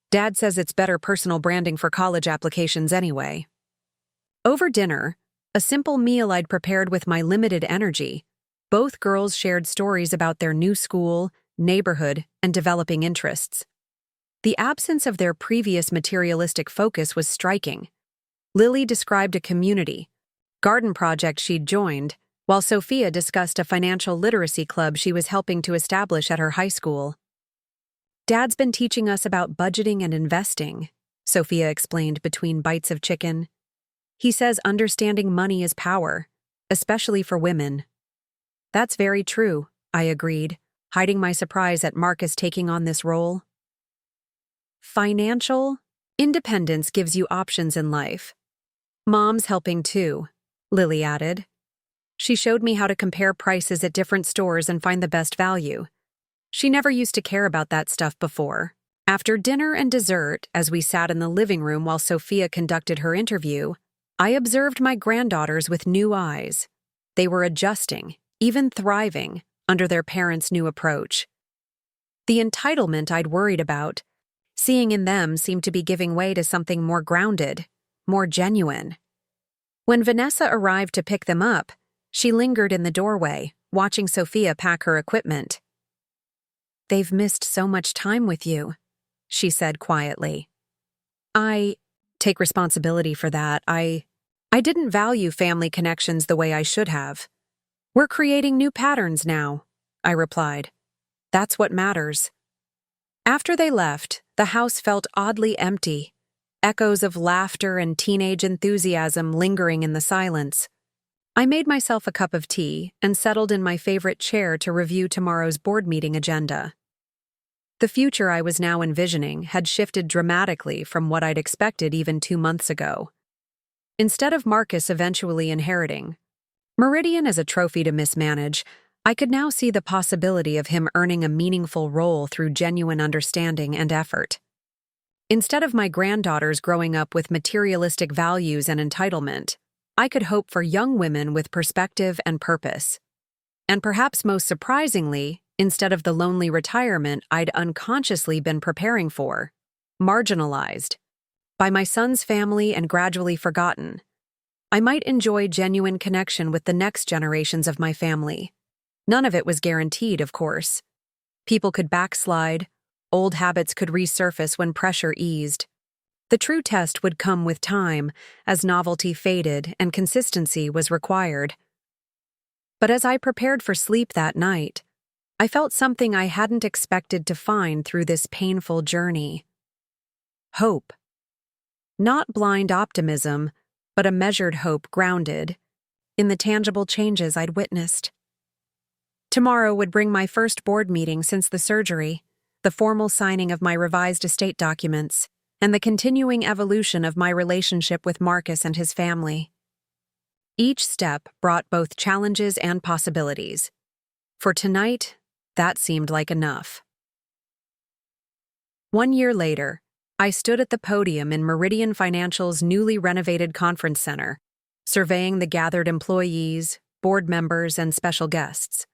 Dad says it's better personal branding for college applications anyway." Over dinner, a simple meal I'd prepared with my limited energy, both girls shared stories about their new school, neighborhood, and developing interests. The absence of their previous materialistic focus was striking. Lily described a community garden project she'd joined, while Sophia discussed a financial literacy club she was helping to establish at her high school. "Dad's been teaching us about budgeting and investing," Sophia explained between bites of chicken. "He says understanding money is power, especially for women." "That's very true," I agreed, hiding my surprise at Marcus taking on this role. "Financial independence gives you options in life. Mom's helping too," Lily added. "She showed me how to compare prices at different stores and find the best value. She never used to care about that stuff before." After dinner and dessert, as we sat in the living room while Sophia conducted her interview, I observed my granddaughters with new eyes. They were adjusting, even thriving, under their parents' new approach. The entitlement I'd worried about, seeing in them, seemed to be giving way to something more grounded, more genuine. When Vanessa arrived to pick them up, she lingered in the doorway, watching Sophia pack her equipment. "They've missed so much time with you," she said quietly. "I take responsibility for that. I didn't value family connections the way I should have. We're creating new patterns now," I replied. "That's what matters." After they left, the house felt oddly empty, echoes of laughter and teenage enthusiasm lingering in the silence. I made myself a cup of tea and settled in my favorite chair to review tomorrow's board meeting agenda. The future I was now envisioning had shifted dramatically from what I'd expected even 2 months ago. Instead of Marcus eventually inheriting Meridian as a trophy to mismanage, I could now see the possibility of him earning a meaningful role through genuine understanding and effort. Instead of my granddaughters growing up with materialistic values and entitlement, I could hope for young women with perspective and purpose. And perhaps most surprisingly, instead of the lonely retirement I'd unconsciously been preparing for, marginalized by my son's family and gradually forgotten, I might enjoy genuine connection with the next generations of my family. None of it was guaranteed, of course. People could backslide, old habits could resurface when pressure eased. The true test would come with time, as novelty faded and consistency was required. But as I prepared for sleep that night, I felt something I hadn't expected to find through this painful journey. Hope. Not blind optimism, but a measured hope grounded in the tangible changes I'd witnessed. Tomorrow would bring my first board meeting since the surgery, the formal signing of my revised estate documents. and the continuing evolution of my relationship with Marcus and his family. Each step brought both challenges and possibilities. For tonight, that seemed like enough. 1 year later, I stood at the podium in Meridian Financial's newly renovated conference center, surveying the gathered employees, board members, and special guests.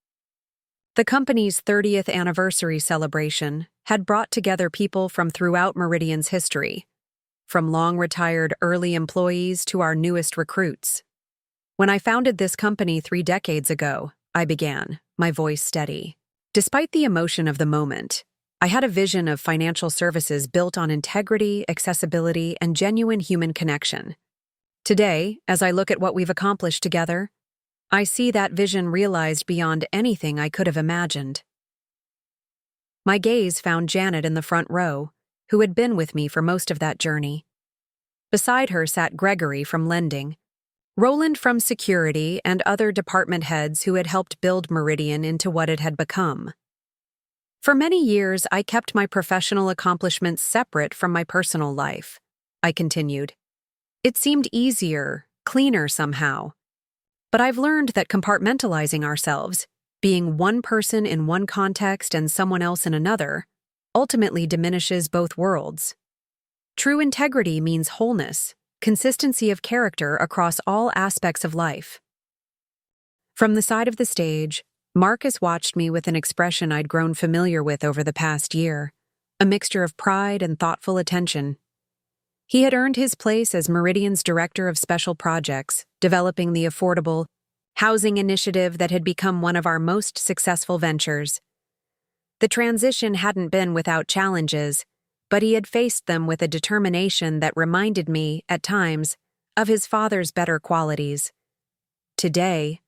The company's 30th anniversary celebration had brought together people from throughout Meridian's history, from long-retired early employees to our newest recruits. When I founded this company 3 decades ago, I began, my voice steady. Despite the emotion of the moment, I had a vision of financial services built on integrity, accessibility, and genuine human connection. Today, as I look at what we've accomplished together, I see that vision realized beyond anything I could have imagined. My gaze found Janet in the front row, who had been with me for most of that journey. Beside her sat Gregory from lending, Roland from security, and other department heads who had helped build Meridian into what it had become. For many years, I kept my professional accomplishments separate from my personal life, I continued. It seemed easier, cleaner somehow. But I've learned that compartmentalizing ourselves, being one person in one context and someone else in another, ultimately diminishes both worlds. True integrity means wholeness, consistency of character across all aspects of life. From the side of the stage, Marcus watched me with an expression I'd grown familiar with over the past year, a mixture of pride and thoughtful attention. He had earned his place as Meridian's Director of Special Projects, developing the affordable housing initiative that had become one of our most successful ventures. The transition hadn't been without challenges, but he had faced them with a determination that reminded me, at times, of his father's better qualities. Today,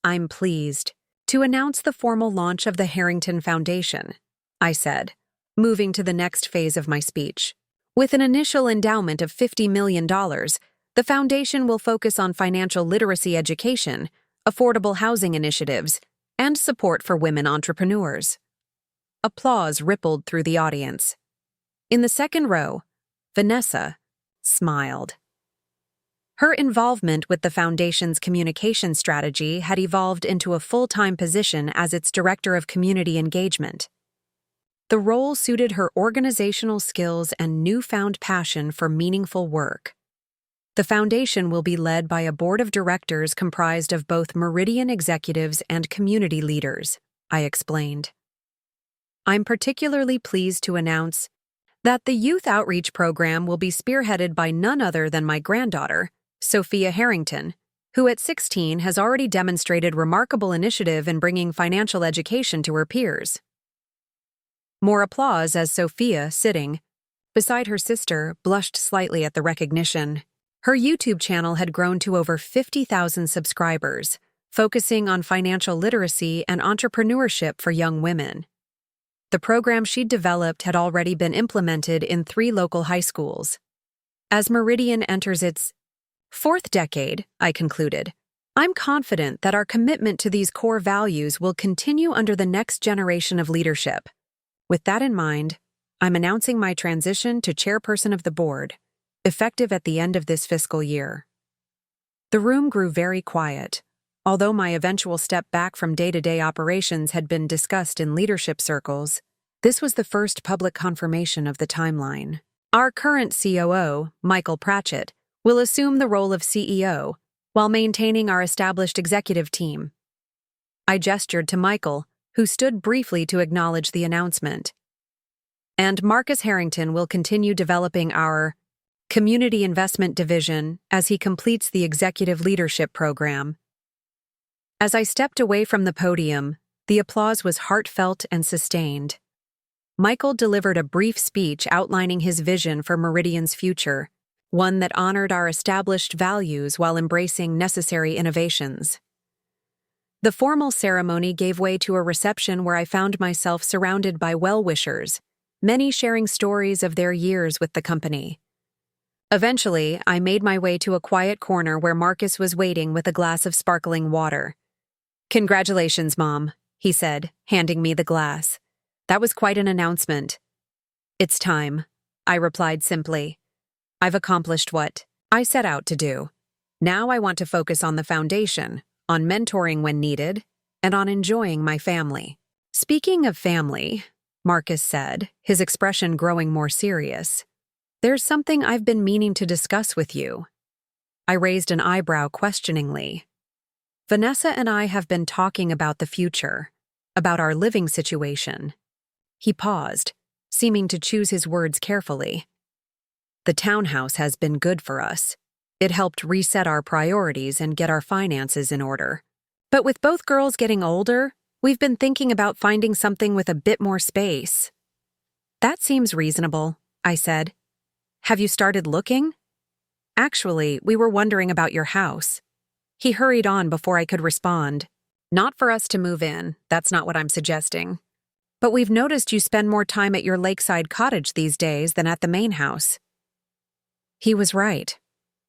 I'm pleased to announce the formal launch of the Harrington Foundation, I said, moving to the next phase of my speech. With an initial endowment of $50 million, the foundation will focus on financial literacy education, affordable housing initiatives, and support for women entrepreneurs. Applause rippled through the audience. In the second row, Vanessa smiled. Her involvement with the foundation's communication strategy had evolved into a full-time position as its Director of Community Engagement. The role suited her organizational skills and newfound passion for meaningful work. The foundation will be led by a board of directors comprised of both Meridian executives and community leaders, I explained. I'm particularly pleased to announce that the youth outreach program will be spearheaded by none other than my granddaughter, Sophia Harrington, who at 16 has already demonstrated remarkable initiative in bringing financial education to her peers. More applause as Sophia, sitting beside her sister, blushed slightly at the recognition. Her YouTube channel had grown to over 50,000 subscribers, focusing on financial literacy and entrepreneurship for young women. The program she'd developed had already been implemented in 3 local high schools. As Meridian enters its 4th decade, I concluded, I'm confident that our commitment to these core values will continue under the next generation of leadership. With that in mind, I'm announcing my transition to chairperson of the board, effective at the end of this fiscal year. The room grew very quiet, although my eventual step back from day-to-day operations had been discussed in leadership circles. This was the first public confirmation of the timeline. Our current COO, Michael Pratchett, will assume the role of CEO while maintaining our established executive team. I gestured to Michael, who stood briefly to acknowledge the announcement. And Marcus Harrington will continue developing our Community Investment Division as he completes the Executive Leadership Program. As I stepped away from the podium, the applause was heartfelt and sustained. Michael delivered a brief speech outlining his vision for Meridian's future, one that honored our established values while embracing necessary innovations. The formal ceremony gave way to a reception where I found myself surrounded by well-wishers, many sharing stories of their years with the company. Eventually, I made my way to a quiet corner where Marcus was waiting with a glass of sparkling water. "Congratulations, Mom," he said, handing me the glass. "That was quite an announcement." "It's time," I replied simply. I've accomplished what I set out to do. Now I want to focus on the foundation, on mentoring when needed, and on enjoying my family. Speaking of family, Marcus said, his expression growing more serious, there's something I've been meaning to discuss with you. I raised an eyebrow questioningly. Vanessa and I have been talking about the future, about our living situation. He paused, seeming to choose his words carefully. The townhouse has been good for us. It helped reset our priorities and get our finances in order. But with both girls getting older, we've been thinking about finding something with a bit more space. That seems reasonable, I said. Have you started looking? Actually, we were wondering about your house. He hurried on before I could respond. Not for us to move in, that's not what I'm suggesting. But we've noticed you spend more time at your lakeside cottage these days than at the main house. He was right.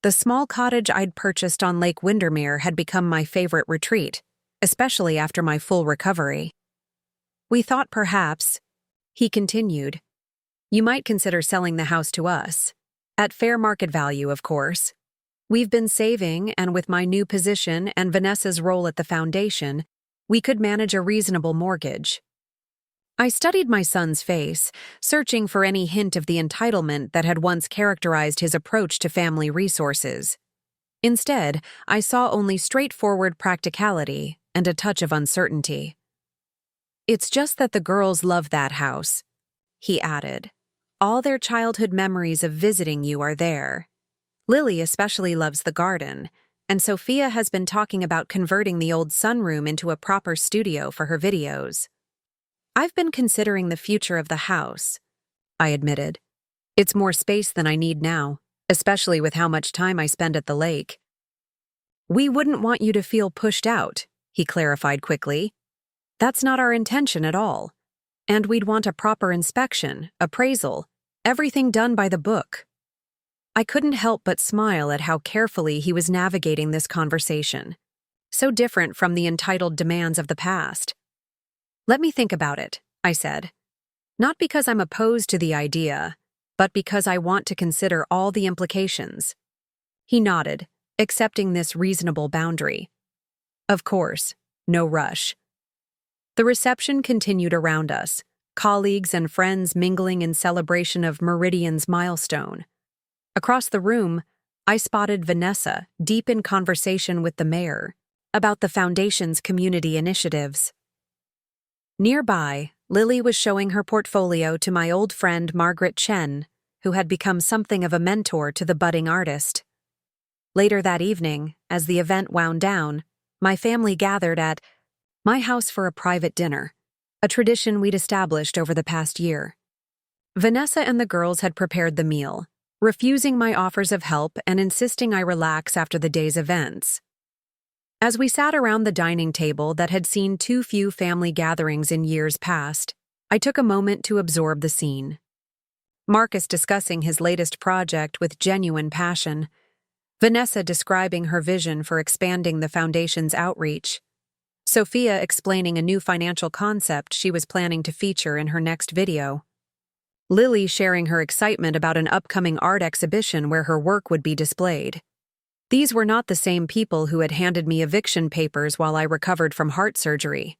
The small cottage I'd purchased on Lake Windermere had become my favorite retreat, especially after my full recovery. We thought perhaps, he continued, you might consider selling the house to us. At fair market value, of course. We've been saving, and with my new position and Vanessa's role at the foundation, we could manage a reasonable mortgage. I studied my son's face, searching for any hint of the entitlement that had once characterized his approach to family resources. Instead, I saw only straightforward practicality and a touch of uncertainty. It's just that the girls love that house, he added. All their childhood memories of visiting you are there. Lily especially loves the garden, and Sophia has been talking about converting the old sunroom into a proper studio for her videos. I've been considering the future of the house, I admitted. It's more space than I need now, especially with how much time I spend at the lake. We wouldn't want you to feel pushed out, he clarified quickly. That's not our intention at all. And we'd want a proper inspection, appraisal, everything done by the book. I couldn't help but smile at how carefully he was navigating this conversation, so different from the entitled demands of the past. Let me think about it, I said. Not because I'm opposed to the idea, but because I want to consider all the implications. He nodded, accepting this reasonable boundary. Of course, no rush. The reception continued around us, colleagues and friends mingling in celebration of Meridian's milestone. Across the room, I spotted Vanessa deep in conversation with the mayor about the foundation's community initiatives. Nearby, Lily was showing her portfolio to my old friend Margaret Chen, who had become something of a mentor to the budding artist. Later that evening, as the event wound down, my family gathered at my house for a private dinner, a tradition we'd established over the past year. Vanessa and the girls had prepared the meal, refusing my offers of help and insisting I relax after the day's events. As we sat around the dining table that had seen too few family gatherings in years past, I took a moment to absorb the scene. Marcus discussing his latest project with genuine passion, Vanessa describing her vision for expanding the foundation's outreach, Sophia explaining a new financial concept she was planning to feature in her next video, Lily sharing her excitement about an upcoming art exhibition where her work would be displayed. These were not the same people who had handed me eviction papers while I recovered from heart surgery.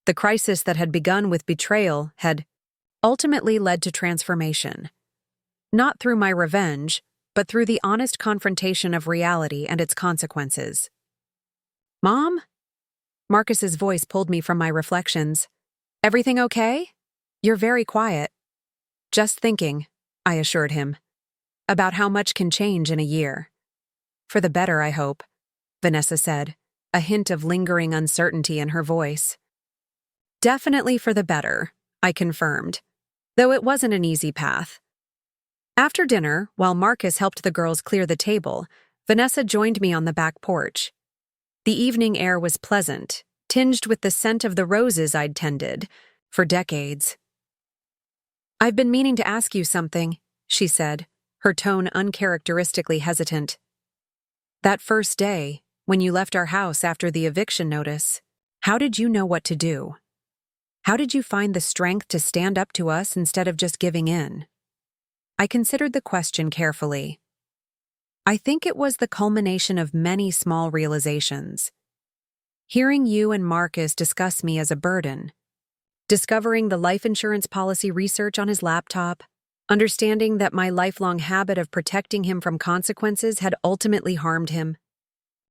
The crisis that had begun with betrayal had ultimately led to transformation. Not through my revenge, but through the honest confrontation of reality and its consequences. Mom? Marcus's voice pulled me from my reflections. Everything okay? You're very quiet. Just thinking, I assured him, about how much can change in a year. For the better, I hope, Vanessa said, a hint of lingering uncertainty in her voice. Definitely for the better, I confirmed, though it wasn't an easy path. After dinner, while Marcus helped the girls clear the table, Vanessa joined me on the back porch. The evening air was pleasant, tinged with the scent of the roses I'd tended for decades. I've been meaning to ask you something, she said, her tone uncharacteristically hesitant. That first day, when you left our house after the eviction notice, how did you know what to do? How did you find the strength to stand up to us instead of just giving in? I considered the question carefully. I think it was the culmination of many small realizations. Hearing you and Marcus discuss me as a burden, discovering the life insurance policy research on his laptop, understanding that my lifelong habit of protecting him from consequences had ultimately harmed him.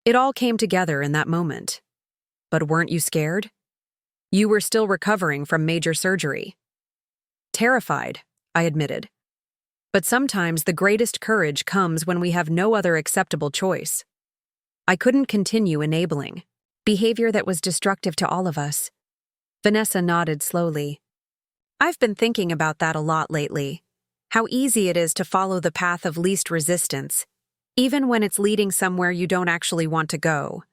It all came together in that moment. But weren't you scared? You were still recovering from major surgery. Terrified, I admitted. But sometimes the greatest courage comes when we have no other acceptable choice. I couldn't continue enabling behavior that was destructive to all of us. Vanessa nodded slowly. I've been thinking about that a lot lately. How easy it is to follow the path of least resistance, even when it's leading somewhere you don't actually want to go.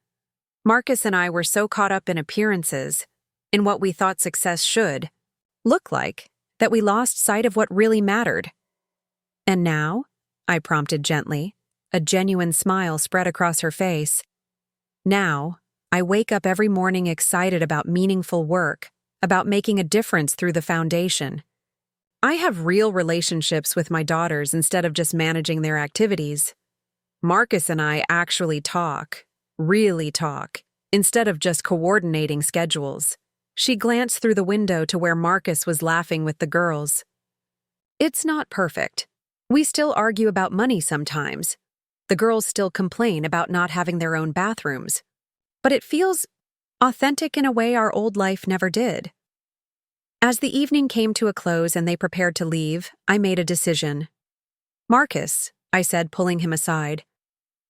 Marcus and I were so caught up in appearances, in what we thought success should look like, that we lost sight of what really mattered. And now? I prompted gently. A genuine smile spread across her face. Now, I wake up every morning excited about meaningful work, about making a difference through the foundation. I have real relationships with my daughters instead of just managing their activities. Marcus and I actually talk, really talk, instead of just coordinating schedules. She glanced through the window to where Marcus was laughing with the girls. It's not perfect. We still argue about money sometimes. The girls still complain about not having their own bathrooms. But it feels authentic in a way our old life never did. As the evening came to a close and they prepared to leave, I made a decision. Marcus, I said, pulling him aside.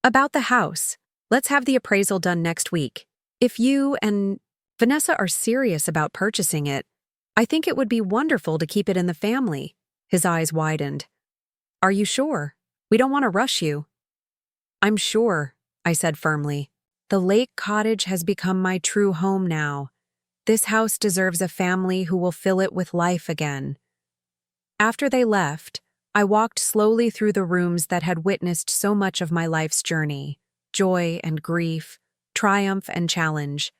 About the house, let's have the appraisal done next week. If you and Vanessa are serious about purchasing it, I think it would be wonderful to keep it in the family. His eyes widened. Are you sure? We don't want to rush you. I'm sure, I said firmly. The lake cottage has become my true home now. This house deserves a family who will fill it with life again. After they left, I walked slowly through the rooms that had witnessed so much of my life's journey, joy and grief, triumph and challenge,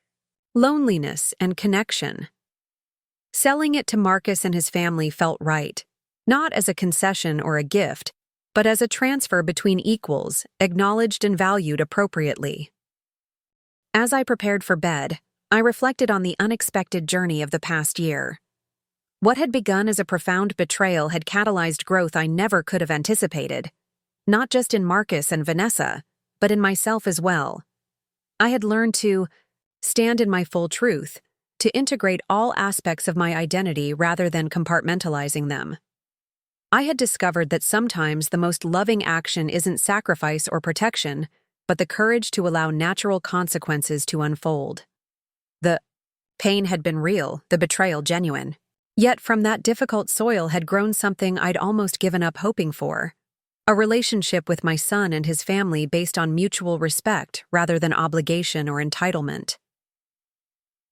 loneliness and connection. Selling it to Marcus and his family felt right, not as a concession or a gift, but as a transfer between equals, acknowledged and valued appropriately. As I prepared for bed, I reflected on the unexpected journey of the past year. What had begun as a profound betrayal had catalyzed growth I never could have anticipated, not just in Marcus and Vanessa, but in myself as well. I had learned to stand in my full truth, to integrate all aspects of my identity rather than compartmentalizing them. I had discovered that sometimes the most loving action isn't sacrifice or protection, but the courage to allow natural consequences to unfold. The pain had been real, the betrayal genuine. Yet from that difficult soil had grown something I'd almost given up hoping for. A relationship with my son and his family based on mutual respect rather than obligation or entitlement.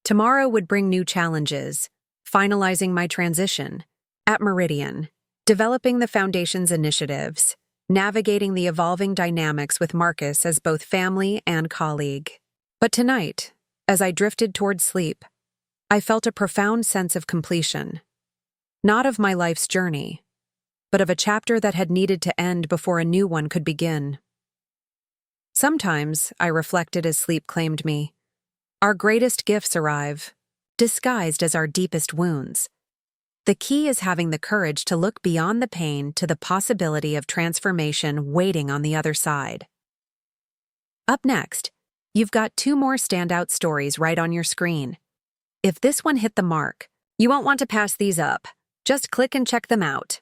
Tomorrow would bring new challenges, finalizing my transition, at Meridian, developing the foundation's initiatives, navigating the evolving dynamics with Marcus as both family and colleague. But tonight, as I drifted toward sleep, I felt a profound sense of completion. Not of my life's journey, but of a chapter that had needed to end before a new one could begin. Sometimes, I reflected as sleep claimed me, our greatest gifts arrive, disguised as our deepest wounds. The key is having the courage to look beyond the pain to the possibility of transformation waiting on the other side. Up next, you've got 2 more standout stories right on your screen. If this one hit the mark, you won't want to pass these up. Just click and check them out.